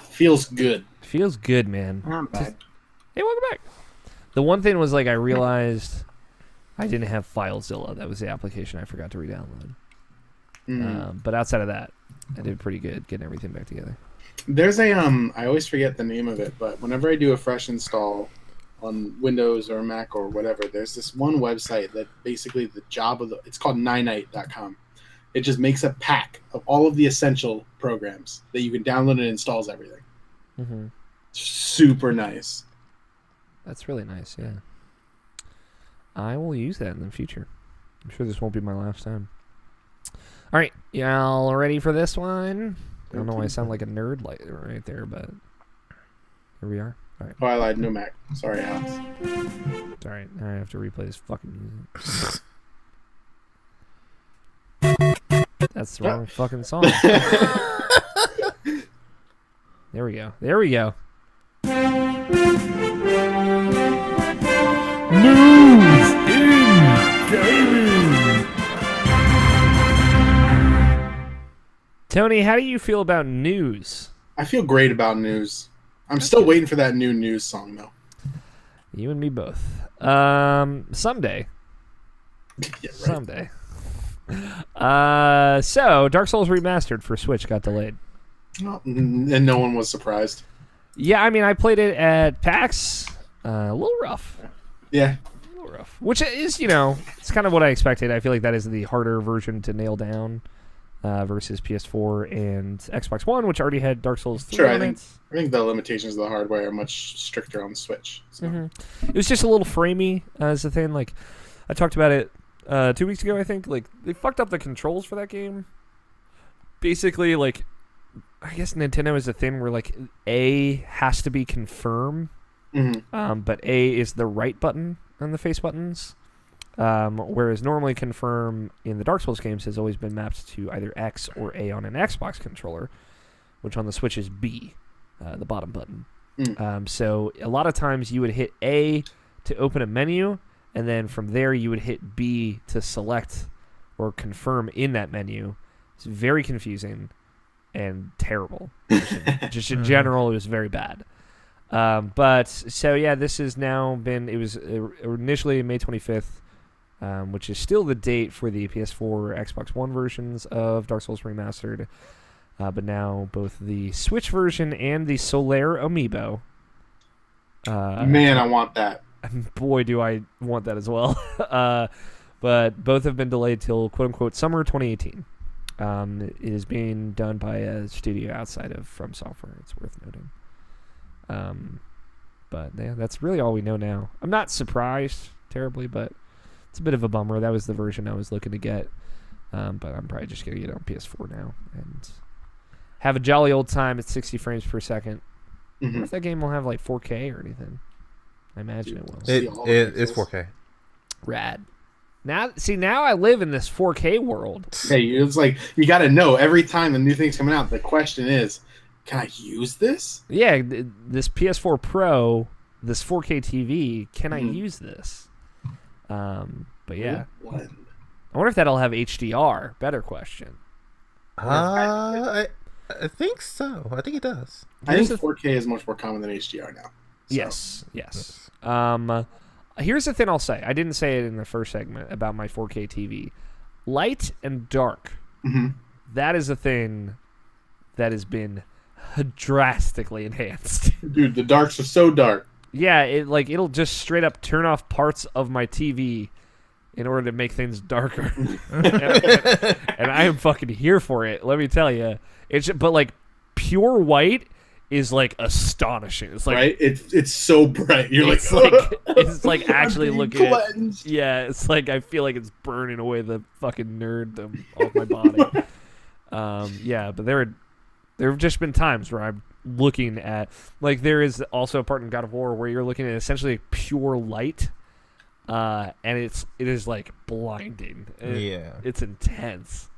Feels good. Feels good, man. Not bad. Hey, welcome back. The one thing was, like, I realized I didn't have FileZilla. That was the application I forgot to re-download. But outside of that, I did pretty good getting everything back together. There's a I always forget the name of it, but whenever I do a fresh install on Windows or Mac or whatever, there's this one website that basically it's called Ninite.com. It just makes a pack of all of the essential programs that you can download and installs everything. Mm-hmm. Super nice. That's really nice, yeah. I will use that in the future. I'm sure this won't be my last time. All right, y'all ready for this one? I don't know why I sound like a nerd right there, but here we are. All right. Oh, I lied. No Mac. Sorry, Alex. It's all right. Now I have to replay this fucking music. That's the wrong fucking song. There we go. There we go. News in gaming. Tony, how do you feel about news? I feel great about news. I'm still waiting for that new news song, though. You and me both. Someday. Yeah, right. Someday. So, Dark Souls Remastered for Switch got delayed. Oh, and no one was surprised. Yeah, I mean, I played it at PAX. A little rough. Yeah. A little rough. Which is, it's kind of what I expected. I feel like that is the harder version to nail down versus PS4 and Xbox One, which already had Dark Souls 3 Sure, on I it. think the limitations of the hardware are much stricter on the Switch. So. Mm-hmm. It was just a little framey as the thing. Like, I talked about it 2 weeks ago, I think. Like, they fucked up the controls for that game. Basically, like, I guess Nintendo is a thing where, like, A has to be confirm, but A is the right button on the face buttons. Whereas normally confirm in the Dark Souls games has always been mapped to either X or A on an Xbox controller, which on the Switch is B, the bottom button. So a lot of times you would hit A to open a menu, and then from there you would hit B to select or confirm in that menu. It's very confusing and terrible. Just in general, it was very bad. But so yeah, this has now been. It was initially May 25th. Which is still the date for the PS4 or Xbox One versions of Dark Souls Remastered. But now both the Switch version and the Solaire Amiibo. Man, I want that. Boy, do I want that as well. But both have been delayed till quote-unquote summer 2018. It is being done by a studio outside of From Software. It's worth noting. But yeah, that's really all we know now. I'm not surprised terribly, but it's a bit of a bummer. That was the version I was looking to get. But I'm probably just going to get it on PS4 now and have a jolly old time at 60 frames per second. I wonder if that game will have like 4K or anything. I imagine it will. It's 4K. Rad. Now I live in this 4K world. Hey, it's like you got to know every time the new thing's coming out. The question is, can I use this? Yeah, this PS4 Pro, this 4K TV, can I use this? But yeah, I wonder if that'll have HDR. Better question. I think so. I think it does. I think 4K is much more common than HDR now. So. Yes. Here's the thing I'll say. I didn't say it in the first segment about my 4K TV. Light and dark. That is a thing that has been drastically enhanced. Dude, the darks are so dark. Yeah, it'll just straight up turn off parts of my TV in order to make things darker. and I am fucking here for it. Let me tell you, but like pure white is like astonishing. It's like right. It's so bright. You're it's like, it's like actually I'm being looking at. cleansed. Yeah, it's like I feel like it's burning away the fucking nerddom off my body. Yeah, but there have just been times where I'm looking at, like, there is also a part in God of War where you're looking at essentially pure light, and it is like blinding. It's intense,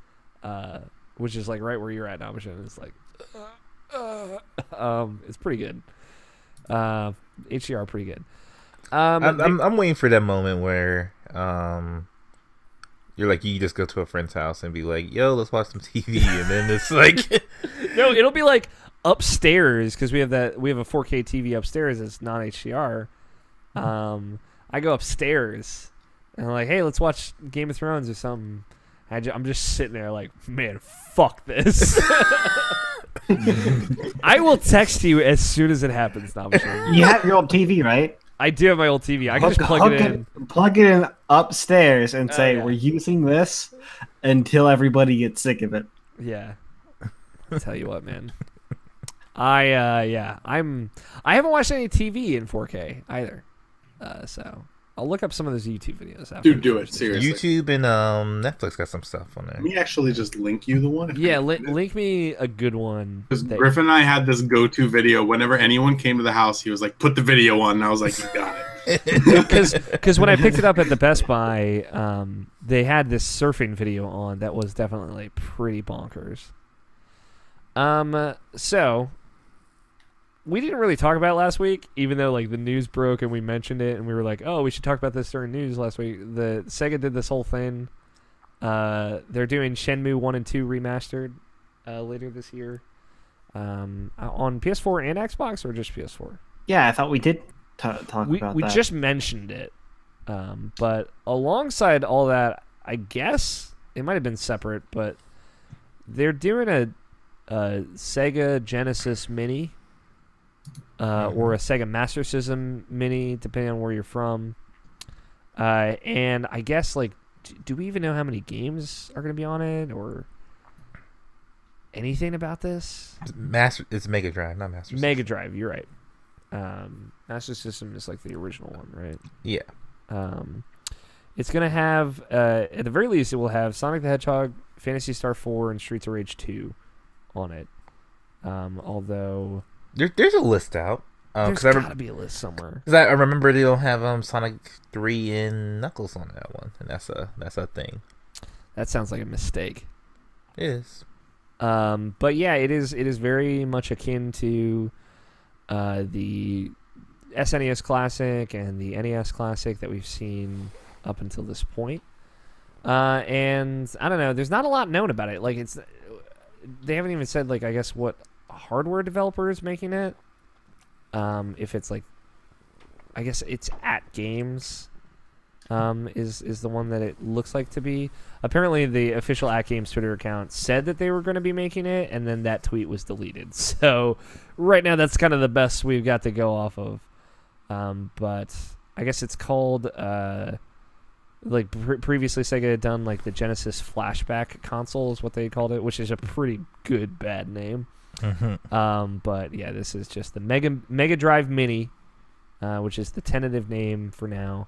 which is like right where you're at now, Michelle. It's like, it's pretty good. HDR pretty good. I'm waiting for that moment where you're like, you just go to a friend's house and be like, yo, let's watch some TV, and then it's like no, it'll be like upstairs, because we have a 4K TV upstairs that's non HDR. I go upstairs and I'm like, hey, let's watch Game of Thrones or something. I'm just sitting there like, man, fuck this. I will text you as soon as it happens. Now, You have your old TV, right? I do have my old TV. I can just plug it in. Plug it in upstairs and say, yeah. we're using this until everybody gets sick of it. Yeah. I'll tell you what, man. I haven't watched any TV in 4K either. So I'll look up some of those YouTube videos after. Dude, do it, seriously. YouTube and Netflix got some stuff on there. Let me actually just link you the one. Yeah, link me a good one. Because Griffin and I had this go-to video. Whenever anyone came to the house, he was like, put the video on. And I was like, you got it. Because when I picked it up at the Best Buy, they had this surfing video on that was definitely pretty bonkers. So we didn't really talk about it last week, even though like the news broke and we mentioned it, and we were like, oh, we should talk about this during news last week. The Sega did this whole thing. They're doing Shenmue 1 and 2 remastered later this year on PS4 and Xbox, or just PS4. Yeah, I thought we did talk about that. We just mentioned it, but alongside all that, I guess it might have been separate, but they're doing a Sega Genesis Mini. Or a Sega Master System Mini, depending on where you're from. And I guess, like, do we even know how many games are going to be on it, or anything about this? It's Mega Drive, not Master System. Mega Drive, you're right. Master System is like the original one, right? Yeah. It's going to have, at the very least, it will have Sonic the Hedgehog, Phantasy Star 4, and Streets of Rage 2 on it. Although There's a list out. there's got to be a list somewhere. Because I remember they'll have Sonic 3 and Knuckles on that one, and that's a thing. That sounds like a mistake. It is. But yeah, it is very much akin to the SNES Classic and the NES Classic that we've seen up until this point. And I don't know, there's not a lot known about it. Like, they haven't even said, like, I guess what hardware developer is making it. If it's like, I guess it's At Games is the one that it looks like to be. Apparently the official At Games Twitter account said that they were going to be making it, and then that tweet was deleted. So right now that's kind of the best we've got to go off of. But I guess it's called like previously Sega had done like the Genesis Flashback console is what they called it, which is a pretty good bad name. Mm-hmm. But yeah, this is just the Mega Drive Mini, which is the tentative name for now.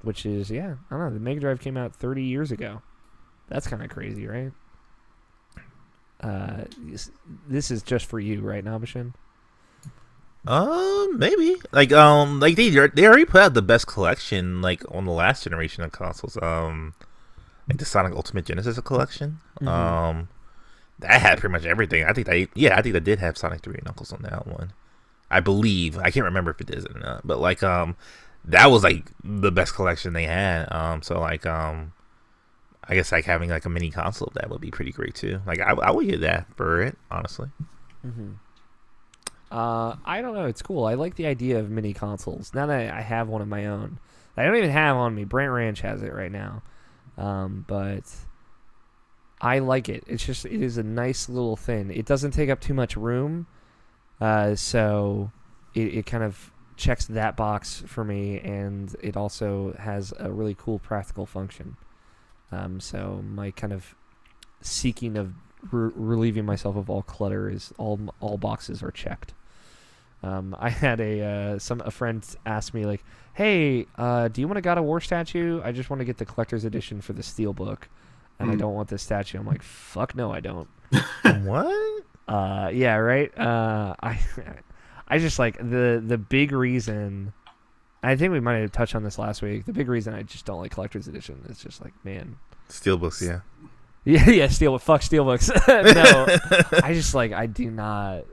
Which is, yeah, I don't know. The Mega Drive came out 30 years ago. That's kind of crazy, right? This is just for you, right, Nabishin? Maybe like they already put out the best collection like on the last generation of consoles. Like the Sonic Ultimate Genesis collection. Mm-hmm. That had pretty much everything. I think they did have Sonic 3 and Knuckles on that one. I believe. I can't remember if it is or not. But like that was like the best collection they had. So like I guess like having like a mini console of that would be pretty great too. Like I would get that for it, honestly. Mm-hmm. I don't know. It's cool. I like the idea of mini consoles. Now that I have one of my own, I don't even have on me. Brant Ranch has it right now, but I like it. It is a nice little thing. It doesn't take up too much room, so it kind of checks that box for me, and it also has a really cool practical function. So my kind of seeking of relieving myself of all clutter is all boxes are checked. I had a friend asked me like, "Hey, do you want a God of War statue? I just want to get the collector's edition for the Steelbook, and I don't want this statue." I'm like, "Fuck no, I don't." What? Yeah, right. I just like the big reason. I think we might have touched on this last week. The big reason I just don't like collector's edition is just like, man. Steelbooks, yeah. Yeah, fuck Steelbooks. No, I just like I do not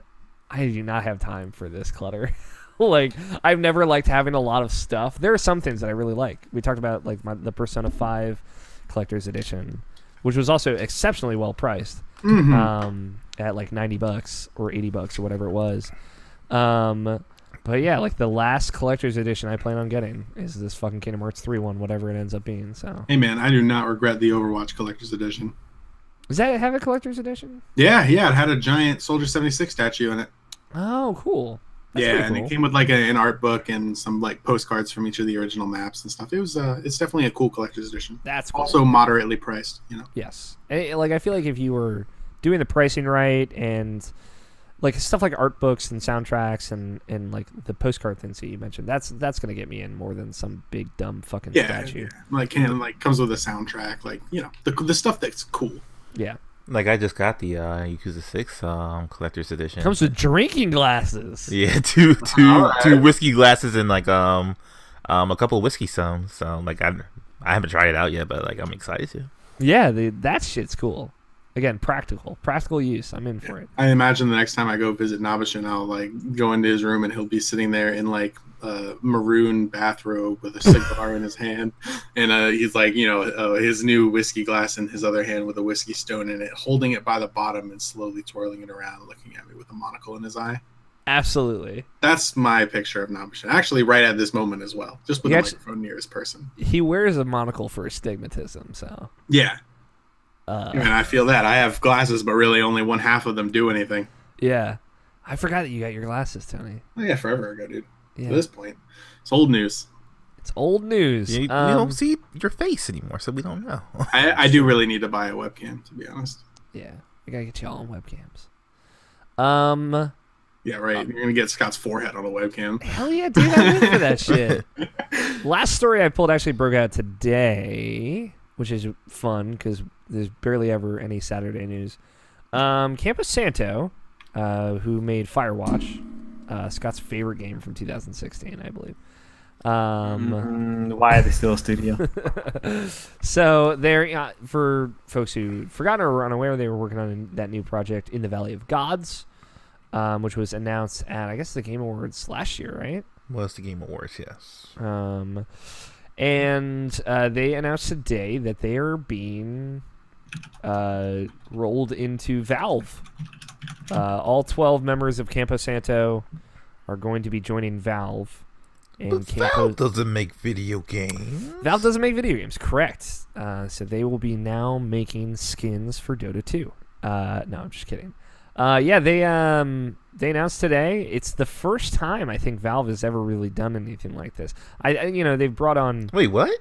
have time for this clutter. Like I've never liked having a lot of stuff. There are some things that I really like. We talked about like the Persona 5 collector's edition, which was also exceptionally well priced, at like $90 or $80 or whatever it was. But yeah, like the last collector's edition I plan on getting is this fucking Kingdom Hearts 3 one, whatever it ends up being. So Hey man, I do not regret the Overwatch collector's edition. does that have a collector's edition? Yeah, it had a giant Soldier 76 statue in it. Oh, cool. That's yeah, pretty and cool. it came with like an art book and some like postcards from each of the original maps and stuff. It was it's definitely a cool collector's edition. That's cool. Also moderately priced, you know. Yes. And, like I feel like if you were doing the pricing right and like stuff like art books and soundtracks and like the postcard things that you mentioned, that's gonna get me in more than some big dumb fucking statue. Yeah. Like comes with a soundtrack, like, you know, the stuff that's cool. Yeah. Like I just got the Yakuza 6 collector's edition. Comes with drinking glasses. Yeah, two Alright. whiskey glasses and like a couple of whiskey sums. So like I haven't tried it out yet, but like I'm excited to. Yeah, that shit's cool. Again, practical use. I'm in for it. I imagine the next time I go visit Nabishin, I'll like go into his room and he'll be sitting there in like a maroon bathrobe with a cigar in his hand, and he's like, you know, his new whiskey glass in his other hand with a whiskey stone in it, holding it by the bottom and slowly twirling it around, looking at me with a monocle in his eye. Absolutely. That's my picture of Nabishin. Actually, right at this moment as well, just with He the actually- microphone near his person. He wears a monocle for astigmatism, so Yeah. And I feel that. I have glasses, but really only one half of them do anything. yeah. I forgot that you got your glasses, Tony. Oh, yeah, forever ago, dude. Yeah. At this point, it's old news. It's old news. You don't see your face anymore, so we don't know. I do really need to buy a webcam, to be honest. Yeah. I gotta get y'all on webcams. Yeah, right. You're gonna get Scott's forehead on a webcam. Hell yeah, dude, I'm in for that shit. Last story I pulled actually broke out today, which is fun because there's barely ever any Saturday news. Campus Santo, who made Firewatch, Scott's favorite game from 2016, I believe. Why are they still a studio? So they're for folks who forgotten or were unaware, they were working on that new project in the Valley of Gods, which was announced at I guess the Game Awards last year, right? Was the Game Awards, yes. And they announced today that they are being rolled into Valve. All 12 members of Campo Santo are going to be joining Valve. And But Valve doesn't make video games. Valve doesn't make video games, correct. So they will be now making skins for Dota 2. No, I'm just kidding. Yeah, they announced today. It's the first time I think Valve has ever really done anything like this. They've brought on Wait, what?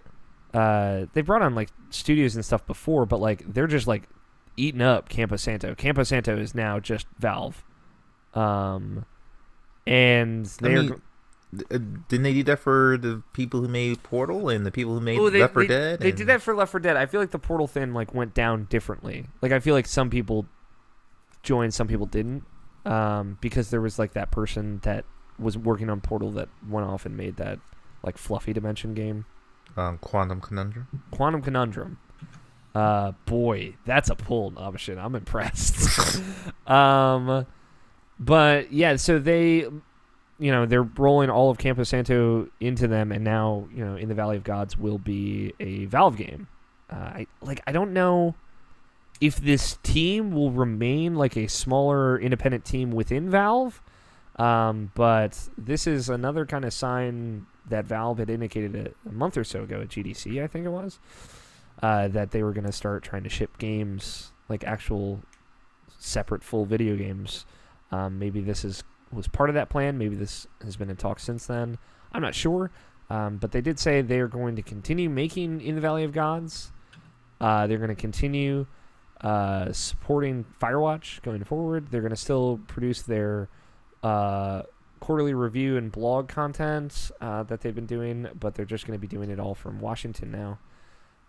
they've brought on like studios and stuff before, but like they're just like eating up Campo Santo. Campo Santo is now just Valve. And they're Didn't they do that for the people who made Portal and the people who made Left 4 Dead? They did that for Left 4 Dead. I feel like the Portal thing like went down differently. Like I feel like some people joined, some people didn't, because there was like that person that was working on Portal that went off and made that like fluffy dimension game. Quantum Conundrum. Quantum Conundrum. Boy, that's a pull, Nabishin. I'm impressed. But yeah, so they're rolling all of Campo Santo into them, and now, In the Valley of Gods will be a Valve game. I don't know if this team will remain like a smaller independent team within Valve, but this is another kind of sign that Valve had indicated a month or so ago at GDC, I think it was, that they were going to start trying to ship games, like actual separate full video games. Maybe this was part of that plan. Maybe this has been in talks since then. I'm not sure. But they did say they are going to continue making In the Valley of Gods. They're going to continue supporting Firewatch going forward. They're going to still produce their quarterly review and blog content that they've been doing, but they're just going to be doing it all from Washington now.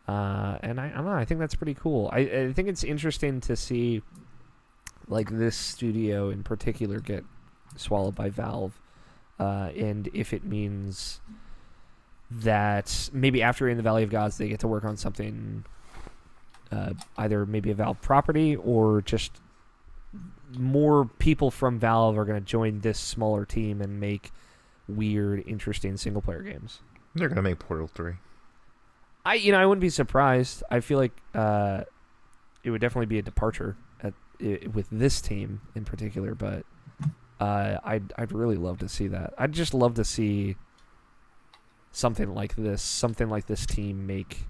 And I don't know. I think that's pretty cool. I think it's interesting to see like this studio in particular get swallowed by Valve, and if it means that maybe after In the Valley of Gods they get to work on something, either maybe a Valve property or just more people from Valve are going to join this smaller team and make weird, interesting single-player games. They're going to make Portal 3. I wouldn't be surprised. I feel like it would definitely be a departure with this team in particular, but I'd really love to see that. I'd just love to see something like this team make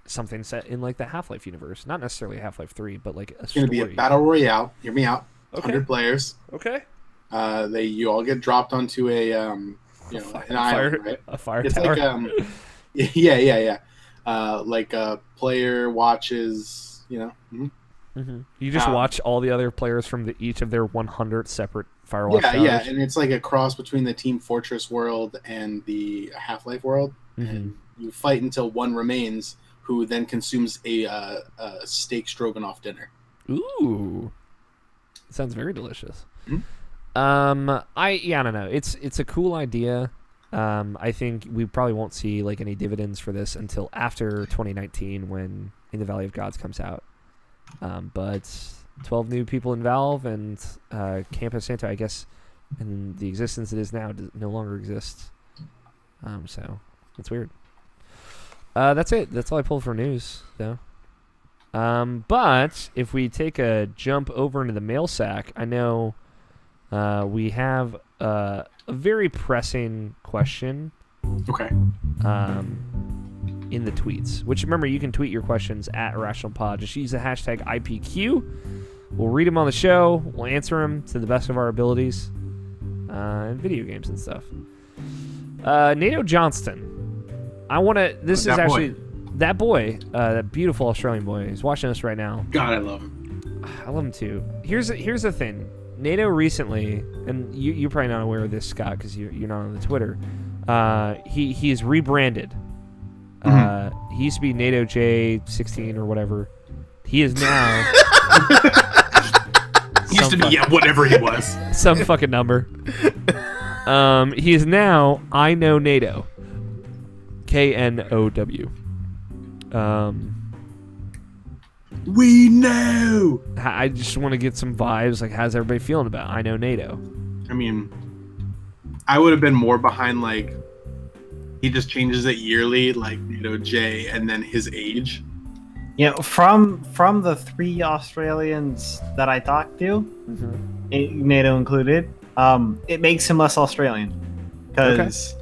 something set in like the Half-Life universe. Not necessarily Half-Life 3, but like a story. It's going to be a battle royale. Hear me out. Okay. 100 players. Okay. You all get dropped onto an island, right? A fire it's tower. Like yeah. Like a player watches, Mm-hmm. You just watch all the other players from each of their 100 separate Firewatch towers. Yeah, and it's like a cross between the Team Fortress world and the Half-Life world. Mm-hmm. And you fight until one remains, who then consumes a steak stroganoff dinner. Ooh, sounds very delicious. Mm-hmm. I don't know. It's a cool idea. I think we probably won't see like any dividends for this until after 2019 when In the Valley of Gods comes out. But 12 new people in Valve and Campo Santo, I guess, in the existence it is now, no longer exists. So it's weird. That's it. That's all I pulled for news, though. But if we take a jump over into the mail sack, I know we have a very pressing question. Okay. In the tweets, which remember you can tweet your questions at IrrationalPod. Just use the hashtag IPQ. We'll read them on the show. We'll answer them to the best of our abilities. And video games and stuff. Nato Johnston. I want to. This is actually that boy, that beautiful Australian boy. He's watching us right now. God, I love him. I love him too. Here's the thing. Nato recently, and you're probably not aware of this, Scott, because you're not on the Twitter. He is rebranded. He used to be NATO J16 or whatever. He is now. He used to be whatever he was. Some fucking number. He is now I Know NATO. KNOW. We know. I just want to get some vibes. Like, how's everybody feeling about I Know NATO? I mean, I would have been more behind like. He just changes it yearly, like J, and then his age. Yeah, from the 3 Australians that I talked to, NATO included, it makes him less Australian. Because,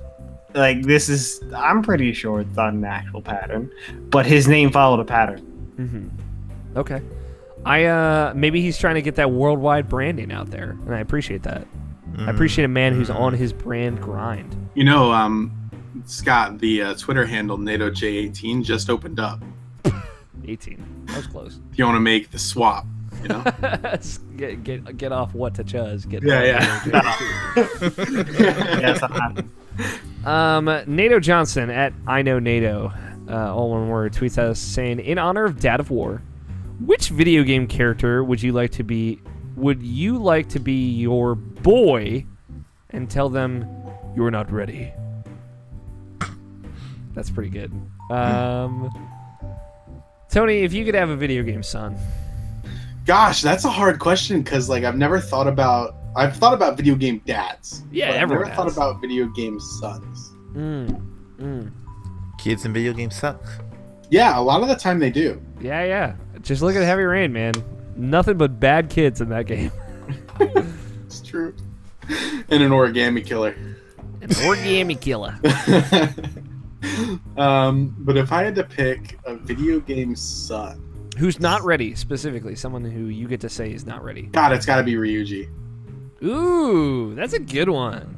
like, this is, I'm pretty sure it's not an actual pattern, but his name followed a pattern. Mm-hmm. Okay. Maybe he's trying to get that worldwide branding out there, and I appreciate that. I appreciate a man who's on his brand grind. You know, Scott, the Twitter handle NATO J18 just opened up. 18. That was close. If you want to make the swap, you know? get off what to chuz. NATO Johnson at I Know NATO, all one word, tweets us saying, in honor of Dad of War, which video game character would you like to be your boy and tell them you're not ready? That's pretty good. Tony, if you could have a video game son. Gosh, that's a hard question because like I've thought about video game dads. Yeah, I've everyone never thought about video game sons. Kids in video games suck. Yeah, a lot of the time they do. Yeah. Just look at Heavy Rain, man. Nothing but bad kids in that game. It's true. And an origami killer. But if I had to pick a video game son who's not ready, specifically someone who you get to say is not ready, God, it's got to be Ryuji. Ooh, that's a good one.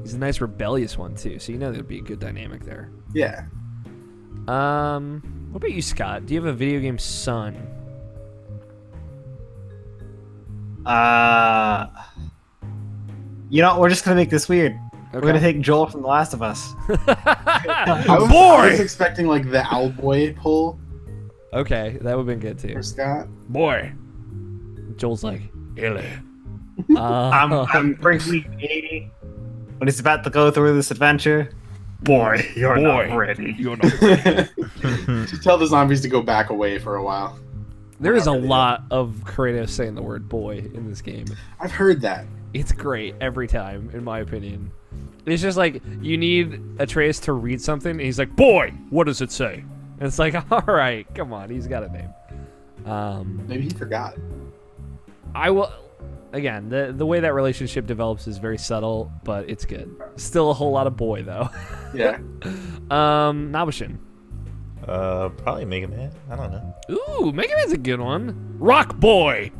He's a nice rebellious one too, so you know there'd be a good dynamic there. Yeah. What about you, Scott? Do you have a video game son? You know, we're just gonna make this weird. Okay. We're gonna take Joel from The Last of Us. I was expecting like the Owlboy pull. Okay, that would have been good too. For Scott. Boy. Joel's like, Illy. I'm briefly 80 when he's about to go through this adventure. Boy, you're not ready. You're not ready. Just tell the zombies to go back away for a while. There is a lot of Kratos saying the word boy in this game. I've heard that. It's great every time, in my opinion. It's just like, you need Atreus to read something, and he's like, boy, what does it say? And it's like, alright, come on, he's got a name. Maybe he forgot. I will... Again, the way that relationship develops is very subtle, but it's good. Still a whole lot of boy, though. Yeah. Nabashin. Probably Mega Man. I don't know. Ooh, Mega Man's a good one. Rock Boy.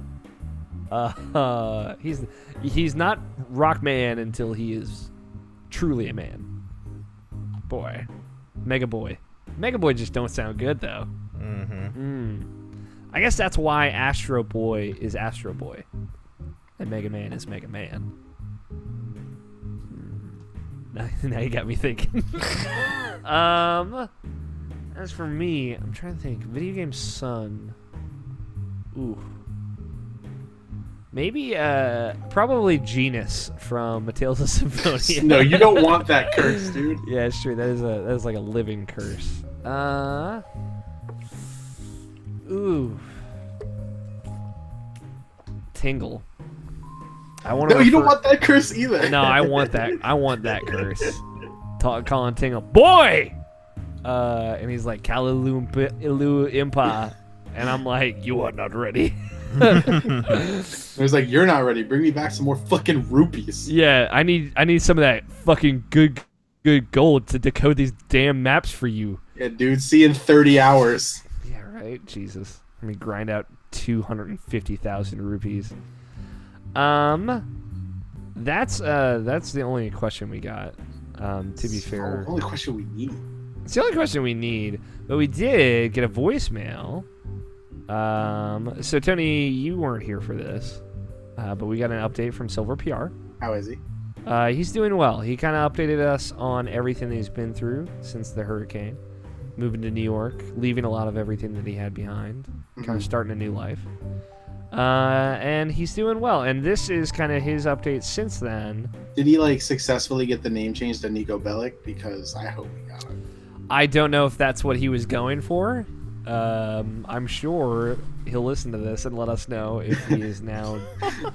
He's not Rock Man until he is truly a man. Boy. Mega Boy. Mega Boy just don't sound good, though. I guess that's why Astro Boy is Astro Boy. And Mega Man is Mega Man. Now you got me thinking. As for me, I'm trying to think. Video game son. Ooh. Maybe, probably Genus from Tales of Symphonia. No, you don't want that curse, dude. Yeah, it's true. That is like a living curse. Ooh. Tingle. No, you don't want that curse either. No, I want that. I want that curse. Calling Tingle, boy! And he's like, Kalilu Impa. And I'm like, you are not ready. It was like, you're not ready. Bring me back some more fucking rupees. Yeah, I need some of that fucking good gold to decode these damn maps for you. Yeah, dude, see you in 30 hours. Yeah, right? Jesus. Let me grind out 250,000 rupees. That's the only question we got. To be fair, the only question we need. It's the only question we need, but we did get a voicemail. So Tony, you weren't here for this, but we got an update from Silver PR. How is he? He's doing well. He kind of updated us on everything that he's been through since the hurricane, moving to New York, leaving a lot of everything that he had behind, kind of starting a new life. And he's doing well. And this is kind of his update since then. Did he like successfully get the name changed to Nico Bellic? Because I hope he got it. I don't know if that's what he was going for. I'm sure he'll listen to this and let us know if he is now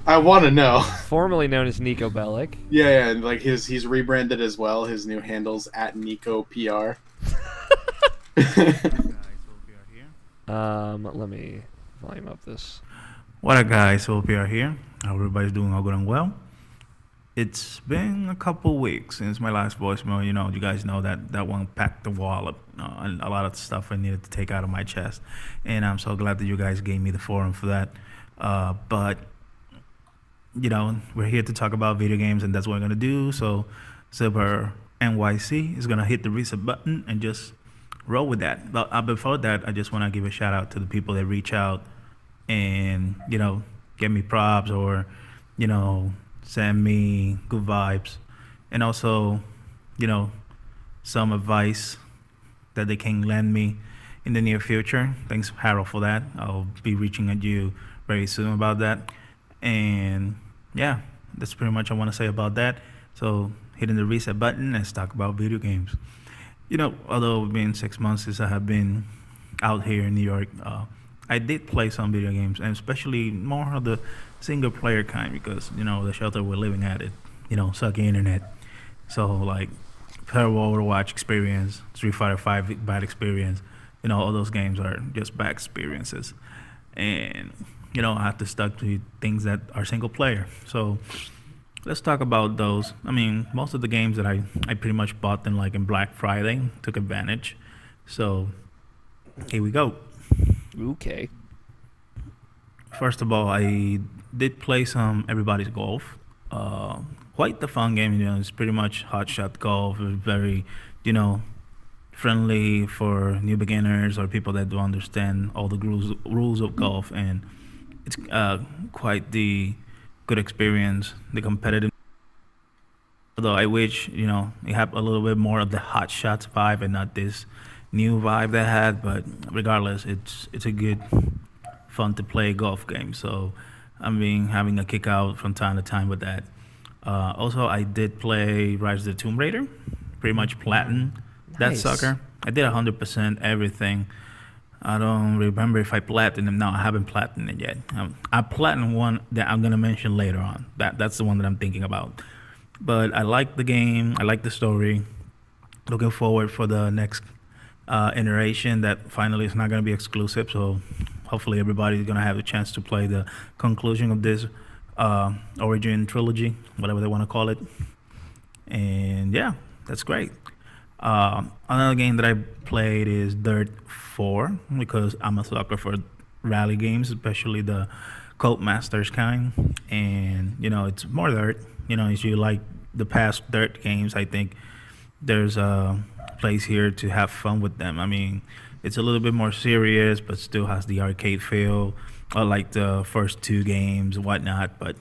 I want to know. Formerly known as Nico Bellic. Yeah, and like he's rebranded as well. His new handle's at Nico PR. Let me volume up this. What up, guys? Hope you are here. Hope everybody's doing all good and well. It's been a couple weeks since my last voicemail. You guys know that one packed the wallet and a lot of stuff I needed to take out of my chest. And I'm so glad that you guys gave me the forum for that. But we're here to talk about video games, and that's what we're going to do. So Silver NYC is going to hit the reset button and just roll with that. But before that, I just want to give a shout out to the people that reach out and get me props or send me good vibes, and also some advice that they can lend me in the near future. Thanks, Harold, for that. I'll be reaching at you very soon about that. And yeah, that's pretty much I want to say about that. So hitting the reset button, let's talk about video games. Although it's been 6 months since I have been out here in New York, I did play some video games, and especially more of the single player kind, because the shelter we're living at, it sucky internet. So like terrible Overwatch experience, Street Fighter 5 bad experience, all those games are just bad experiences. And I have to stuck to things that are single player. So let's talk about those. I mean, most of the games that I pretty much bought them like in Black Friday, took advantage. So here we go. Okay. First of all, I did play some Everybody's Golf. Quite the fun game, it's pretty much hot shot golf. It's very, friendly for new beginners or people that don't understand all the rules of golf, and it's quite the good experience. The competitive, although I wish it had a little bit more of the hot shots vibe and not this new vibe that had. But regardless, it's a good, fun to play golf game. So I'm being having a kick out from time to time with that. Also, I did play Rise of the Tomb Raider, pretty much platinum that Nice. sucker. I did 100% everything. I don't remember if I platinum. No, I haven't platinum it yet. I platinum one that I'm gonna mention later on. That's the one that I'm thinking about. But I like the game. I like the story. Looking forward for the next iteration that finally is not gonna be exclusive. So hopefully everybody's gonna have a chance to play the conclusion of this origin trilogy, whatever they want to call it. And yeah, that's great. Another game that I played is Dirt 4 because I'm a sucker for rally games, especially the Cult Masters kind. And it's more dirt. If you like the past dirt games, I think there's a place here to have fun with them. I mean, it's a little bit more serious, but still has the arcade feel. I like the first two games and whatnot, but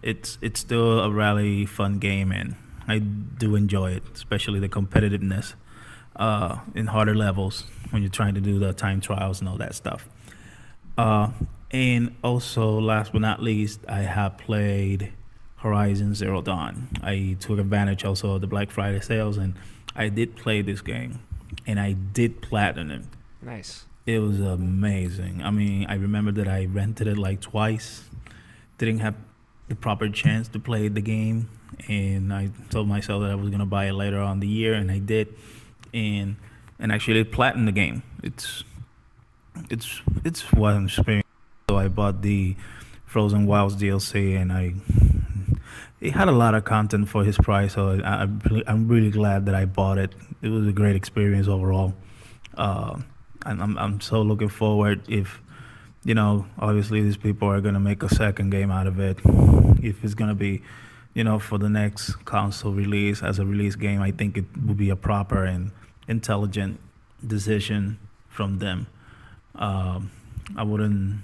it's still a rally fun game, and I do enjoy it, especially the competitiveness in harder levels when you're trying to do the time trials and all that stuff. And also, last but not least, I have played Horizon Zero Dawn. I took advantage also of the Black Friday sales, and I did play this game, and I did platinum. Nice. It was amazing. I mean, I remember that I rented it like twice. Didn't have the proper chance to play the game, and I told myself that I was gonna buy it later on the year, and I did. And actually platinum the game. It's what I'm experiencing. So I bought the Frozen Wilds DLC, and it had a lot of content for his price. So I'm really glad that I bought it. It was a great experience overall. And I'm so looking forward if, obviously these people are going to make a second game out of it. If it's going to be, for the next console release as a release game, I think it would be a proper and intelligent decision from them. I wouldn't,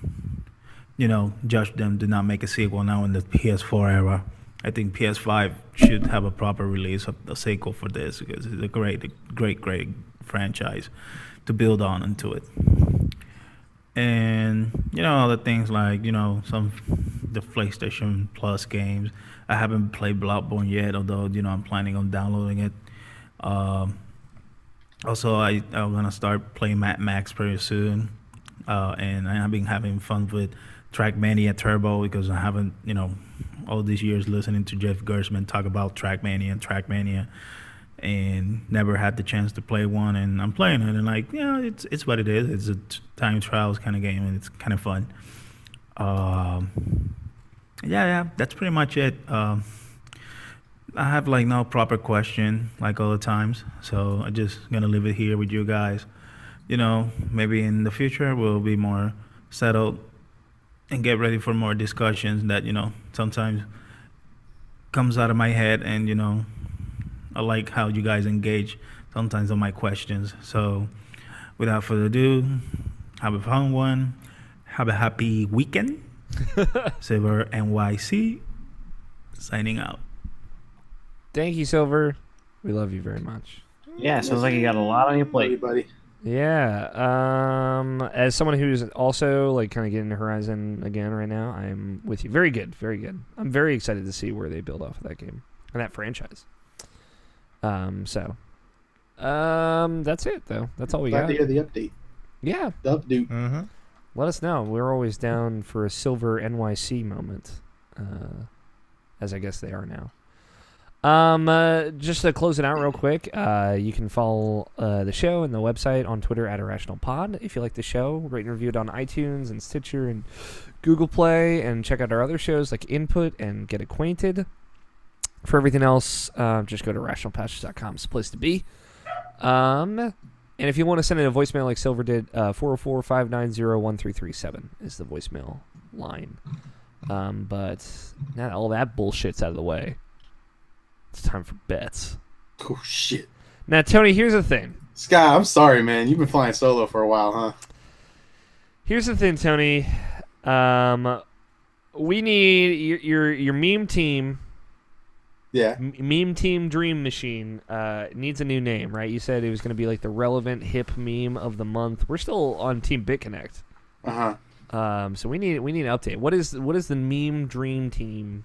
judge them to not make a sequel now in the PS4 era. I think PS5 should have a proper release of the sequel for this because it's a great franchise to build on into it. And other things like some the PlayStation Plus games. I haven't played Bloodborne yet, although I'm planning on downloading it. Also, I'm gonna start playing Mad Max pretty soon, and I've been having fun with Trackmania Turbo because I haven't all these years listening to Jeff Gerstmann talk about Trackmania, and never had the chance to play one, and I'm playing it, and it's what it is. It's a time trials kind of game, and it's kind of fun. Yeah, that's pretty much it. I have no proper question like all the times, so I'm just gonna leave it here with you guys. Maybe in the future we'll be more settled and get ready for more discussions that sometimes comes out of my head, and I like how you guys engage sometimes on my questions. So without further ado, have a fun one. Have a happy weekend. Silver NYC signing out. Thank you, Silver. We love you very much. Yeah, sounds like you got a lot on your plate. Buddy. Yeah. As someone who's also kind of getting to Horizon again right now, I'm with you. Very good, very good. I'm very excited to see where they build off of that game and that franchise. That's it though. That's all we Glad got. to hear the update. Yeah. The update. Mm-hmm. Let us know. We're always down for a Silver NYC moment, as I guess they are now. Just to close it out real quick, you can follow the show and the website on Twitter at IrrationalPod. If you like the show, rate and review it on iTunes and Stitcher and Google Play, and check out our other shows like Input and Get Acquainted. For everything else, just go to IrrationalPod.com. It's the place to be. And if you want to send in a voicemail like Silver did, 404-590-1337 is the voicemail line. But now all that bullshit's out of the way. It's time for bets. Oh shit. Now, Tony, here's the thing. Scott, I'm sorry, man. You've been flying solo for a while, huh? Here's the thing, Tony. We need your meme team. Yeah. Meme team Dream Machine needs a new name, right? You said it was going to be like the relevant hip meme of the month. We're still on Team BitConnect. So we need an update. What is the meme Dream Team?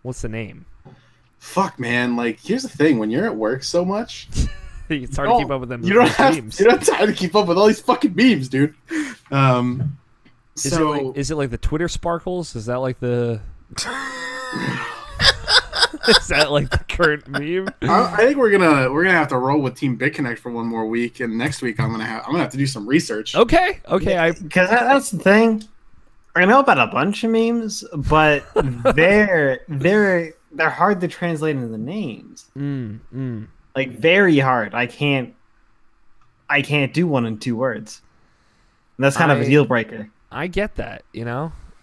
What's the name? Fuck, man. Like, here's the thing: when you're at work so much, it's hard to keep up with them. You don't have memes. you don't have time to keep up with all these fucking memes, dude. Is it like the Twitter sparkles? Is that like the? Is that like the current meme? I think we're gonna have to roll with Team BitConnect for one more week, and next week I'm gonna have to do some research. Okay. Because that's the thing. I know about a bunch of memes, but they're hard to translate into the names. Like very hard. I can't do 1 and 2 words. And that's kind of a deal breaker. I get that,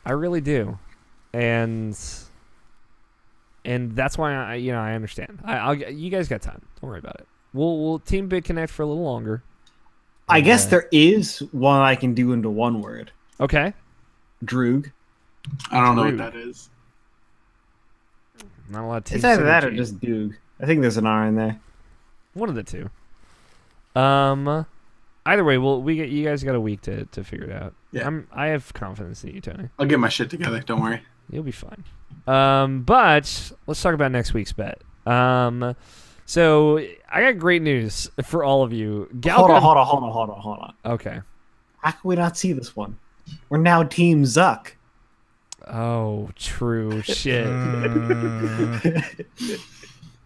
I really do, and that's why I understand. You guys got time. Don't worry about it. We'll Team BitConnect for a little longer. I guess there is one I can do into 1 word. Okay. Droog. I don't know what that is. Not a lot of team It's either that or synergy. just Doog. I think there's an R in there. One of the two. Either way, you guys got a week to figure it out. Yeah. I have confidence in you, Tony. I'll get my shit together. Don't worry. You'll be fine. But let's talk about next week's bet. So I got great news for all of you. Hold on. Okay. How can we not see this one? We're now Team Zuck. Oh, true shit.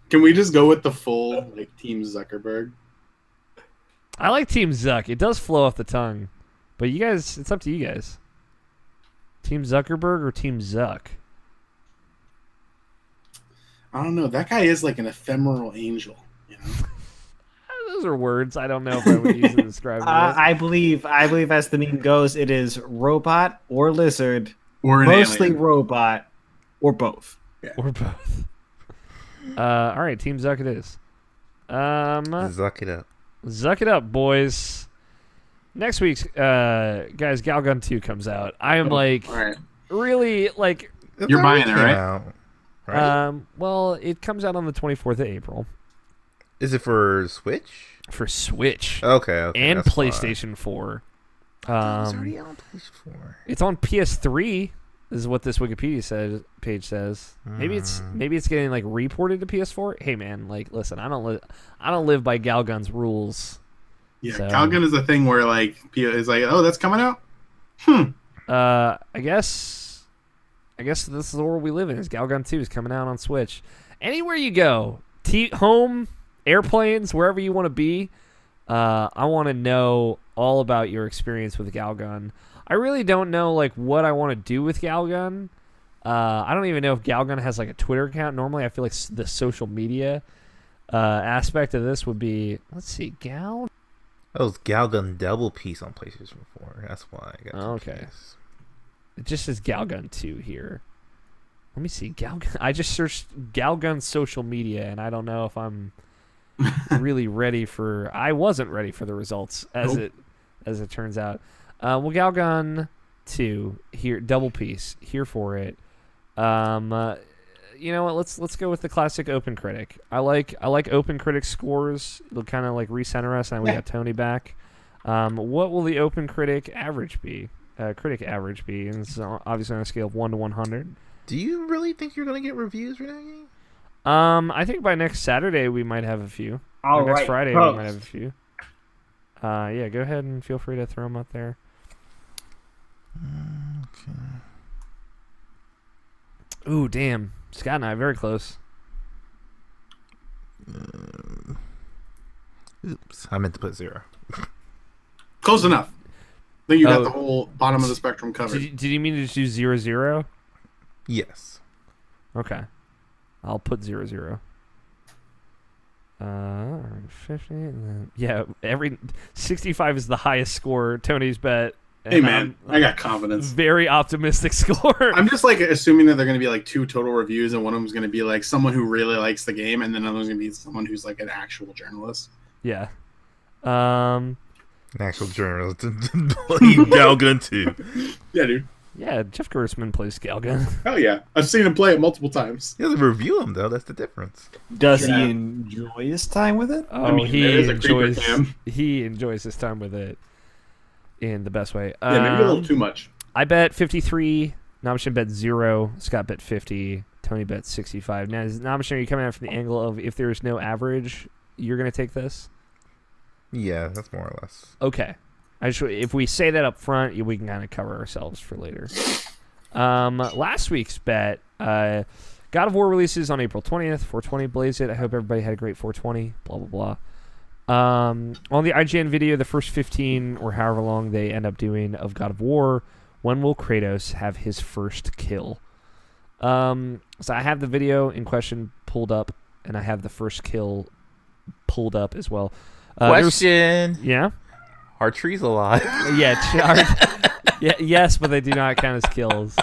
Can we just go with the full Team Zuckerberg? I like Team Zuck. It does flow off the tongue. But you guys, it's up to you guys. Team Zuckerberg or Team Zuck? I don't know. That guy is like an ephemeral angel, Those are words. I don't know if I would use to describe it. I believe as the meme goes, it is robot or lizard, or mostly alien. robot, or both. Yeah. Or both. All right, Team Zuck it is. Zuck it up. Zuck it up, boys. Next week's guys, Galgun 2 comes out. I am really like. You're buying it, right? Right? Well, it comes out on the 24th of April. Is it for Switch? For Switch. Okay. And PlayStation 4. It's already on PlayStation 4. It's on PS3. Is what this Wikipedia page says. Maybe it's getting reported to PS4. Hey man, listen, I don't live by Galgun's rules. Yeah, so. Galgun is a thing where is oh, that's coming out. I guess this is the world we live in. Is Galgun 2 is coming out on Switch. Anywhere you go, home, airplanes, wherever you want to be, I want to know all about your experience with Galgun. I really don't know what I want to do with Galgun. I don't even know if Galgun has a Twitter account. Normally, I feel like the social media aspect of this would be. Let's see, Gal. That was Galgun double piece on PlayStation 4. That's why I got. Okay. It just says Galgun 2 here. Let me see Galgun. I just searched Galgun social media, and I don't know if I'm really ready for. I wasn't ready for the results as it turns out. Well, Galgun 2 here, double piece here for it. You know what? Let's go with the classic OpenCritic. I like OpenCritic scores. It'll kind of recenter us, and we got Tony back. What will the OpenCritic average be? Critic average be? And it's obviously on a scale of 1 to 100. Do you really think you're gonna get reviews for that game? I think by next Saturday we might have a few. Next Friday we might have a few. Yeah, go ahead and feel free to throw them up there. Okay. Ooh, damn. Scott and I very close. Oops, I meant to put 0. Close enough. I think you got the whole bottom of the spectrum covered. Did you mean to just do 0, 0? Yes. Okay. I'll put 0, 0. 50. Yeah, every 65 is the highest score. Tony's bet. Hey man, I got confidence. Very optimistic score. I'm just assuming that they're going to be 2 total reviews, and one of them's going to be someone who really likes the game, and then another one's going to be someone who's an actual journalist. Yeah. Um, An actual journalist playing Galgun too. Yeah, dude. yeah, Jeff Gerstmann plays Galgun. Hell yeah. I've seen him play it multiple times. He doesn't review him though. That's the difference. Does Yeah. he enjoy his time with it? Oh, I mean, there is a creeper cam. he enjoys his time with it in the best way. Yeah, maybe a little too much. I bet 53. Namishin bet 0. Scott bet 50. Tony bet 65. Now, Namishin, are you coming out from the angle of if there is no average, you're going to take this? Yeah, that's more or less. Okay. If we say that up front, we can kind of cover ourselves for later. Last week's bet, God of War releases on April 20th. 420 blaze it. I hope everybody had a great 420. Blah, blah, blah. On the IGN video, the first 15 or however long they end up doing of God of War, when will Kratos have his first kill? So I have the video in question pulled up, and I have the first kill pulled up as well. Question. Yeah? Are trees alive? Yeah, yes, but they do not count as kills.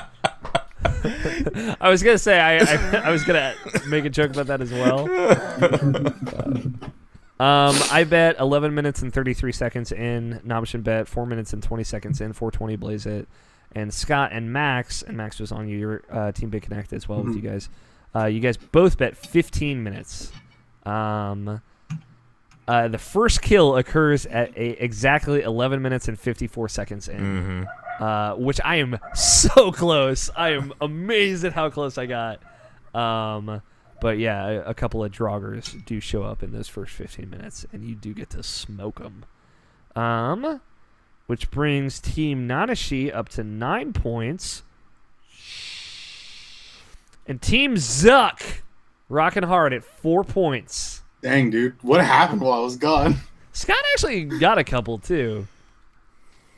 I was gonna say I was gonna make a joke about that as well. I bet 11 minutes and 33 seconds in. Namishin bet 4 minutes and 20 seconds in. 420 blaze it. And Scott and Max was on your Team Big Connect as well with you guys. You guys both bet 15 minutes. The first kill occurs at exactly 11 minutes and 54 seconds in, which I am so close. I am amazed at how close I got. But yeah, a couple of draugrs do show up in those first 15 minutes, and you do get to smoke them. Which brings Team Nanashi up to 9 points. And Team Zuck rocking hard at 4 points. Dang, dude. What happened while I was gone? Scott actually got a couple, too.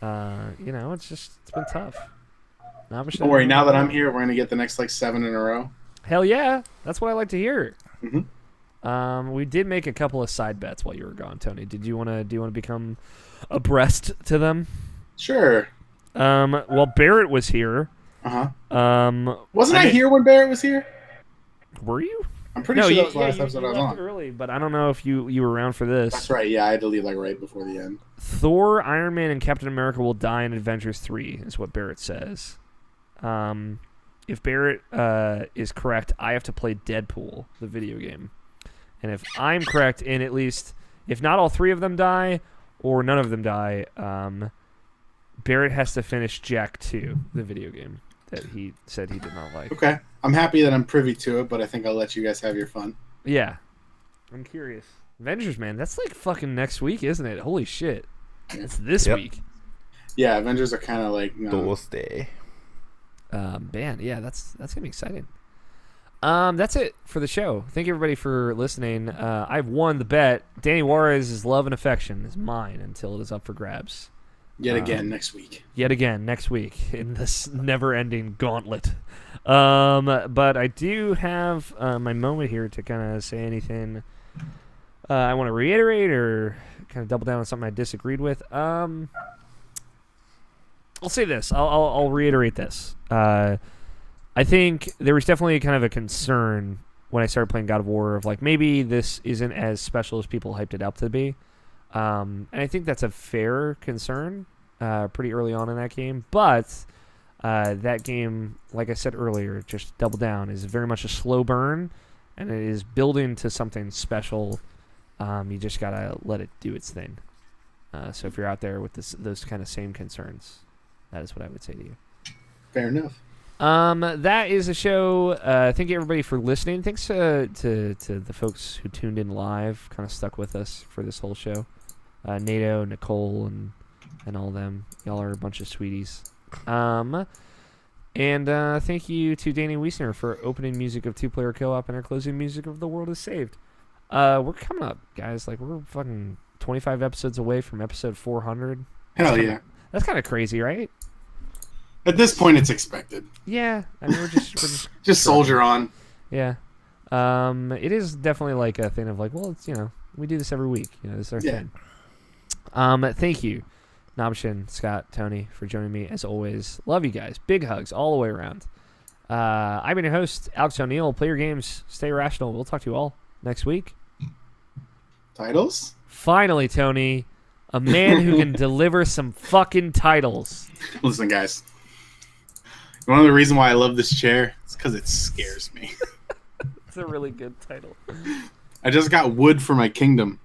It's been tough. Don't worry, now that I'm here, we're going to get the next, 7 in a row. Hell yeah. That's what I like to hear. Mm-hmm. We did make a couple of side bets while you were gone, Tony. Do you want to become abreast to them? Sure. Well, Barrett was here. Wasn't I here when Barrett was here? Were you? I'm pretty sure that was the last episode I was left on. early, but I don't know if you were around for this. That's right. Yeah, I had to leave right before the end. Thor, Iron Man, and Captain America will die in Avengers 3, is what Barrett says. If Barrett is correct, I have to play Deadpool, the video game. And if I'm correct in at least, if not all 3 of them die, or none of them die, Barrett has to finish Jack 2, the video game that he said he did not like. Okay. I'm happy that I'm privy to it, but I think I'll let you guys have your fun. Yeah. I'm curious. Avengers, man, that's fucking next week, isn't it? Holy shit. It's this week. Yeah, Avengers are kind of Thursday. Man, yeah, that's gonna be exciting. That's it for the show. Thank you everybody for listening. I've won the bet. Danny Juarez's love and affection is mine until it is up for grabs. Yet again next week. Yet again next week in this never-ending gauntlet. But I do have my moment here to kind of say anything I want to reiterate or kind of double down on something I disagreed with. I'll say this. I'll reiterate this. I think there was definitely kind of a concern when I started playing God of War of maybe this isn't as special as people hyped it up to be. And I think that's a fair concern pretty early on in that game. But that game, like I said earlier, just double down, is very much a slow burn, and it is building to something special. You just got to let it do its thing. So if you're out there with those kind of same concerns, that is what I would say to you. Fair enough. That is a show. Thank you everybody for listening. Thanks to the folks who tuned in live, kind of stuck with us for this whole show. Nato, Nicole, and all them. Y'all are a bunch of sweeties. And thank you to Danny Wiesner for opening music of Two Player Co-op and our closing music of The World Is Saved. We're coming up, guys. We're fucking 25 episodes away from episode 400. Hell yeah. That's kind of crazy, right? At this point, it's expected. Yeah, I mean, we're just just soldier on. Yeah, it is definitely a thing of well, it's we do this every week. This is our thing. Thank you, Nabshin, Scott, Tony, for joining me as always. Love you guys. Big hugs all the way around. I've been your host, Alex O'Neill. Play your games, stay irrational. We'll talk to you all next week. Titles? Finally, Tony. A man who can deliver some fucking titles. Listen, guys. One of the reasons why I love this chair is because it scares me. It's a really good title. I just got wood for my kingdom.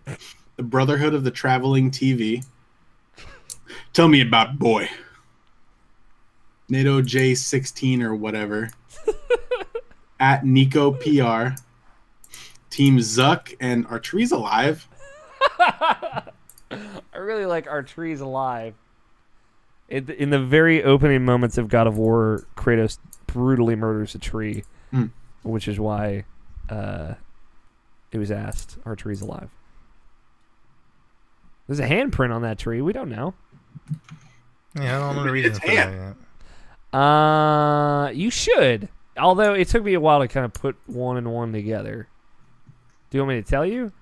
The Brotherhood of the Traveling TV. Tell me about boy. NATO J16 or whatever. At Nico PR. Team Zuck and Are Trees Alive? I really like Our Trees Alive. In the very opening moments of God of War, Kratos brutally murders a tree, which is why it was asked, Are trees alive? There's a handprint on that tree. We don't know. Yeah, I don't know the reason for that yet. You should. Although it took me a while to kind of put one and one together. Do you want me to tell you?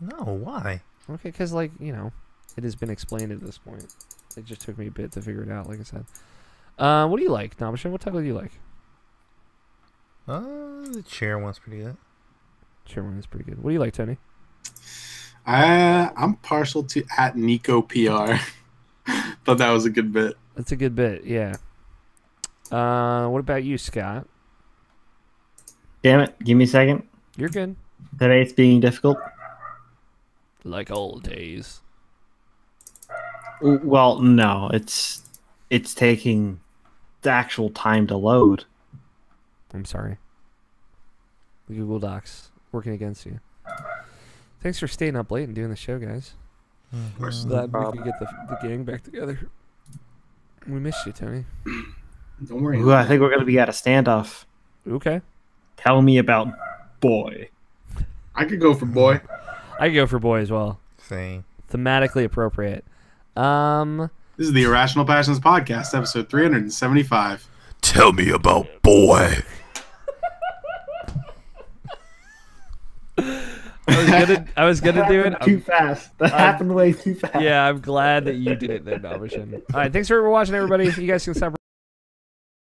No, why? Okay, because, like, you know, it has been explained at this point. It just took me a bit to figure it out, like I said. What do you like, Namishan? What title do you like? The chair one's pretty good. Chair one is pretty good. What do you like, Tony? I'm partial to at Nico PR. Thought that was a good bit. That's a good bit, yeah. What about you, Scott? Damn it. Give me a second. You're good. Today's being difficult. Like old days. Well, no. It's taking the actual time to load. I'm sorry. The Google Docs working against you. Thanks for staying up late and doing the show, guys. Glad we could get the gang back together. We missed you, Tony. Don't worry. Ooh, I think we're going to be at a standoff. Okay. Tell me about boy. I could go for boy. I could go for boy as well. Same. Thematically appropriate. This is the Irrational Passions Podcast, episode 375. Tell me about boy. I was gonna do it Too fast. That happened way too fast. Yeah, I'm glad that you did it then, Namishan. All right, thanks for watching, everybody. You guys can stop.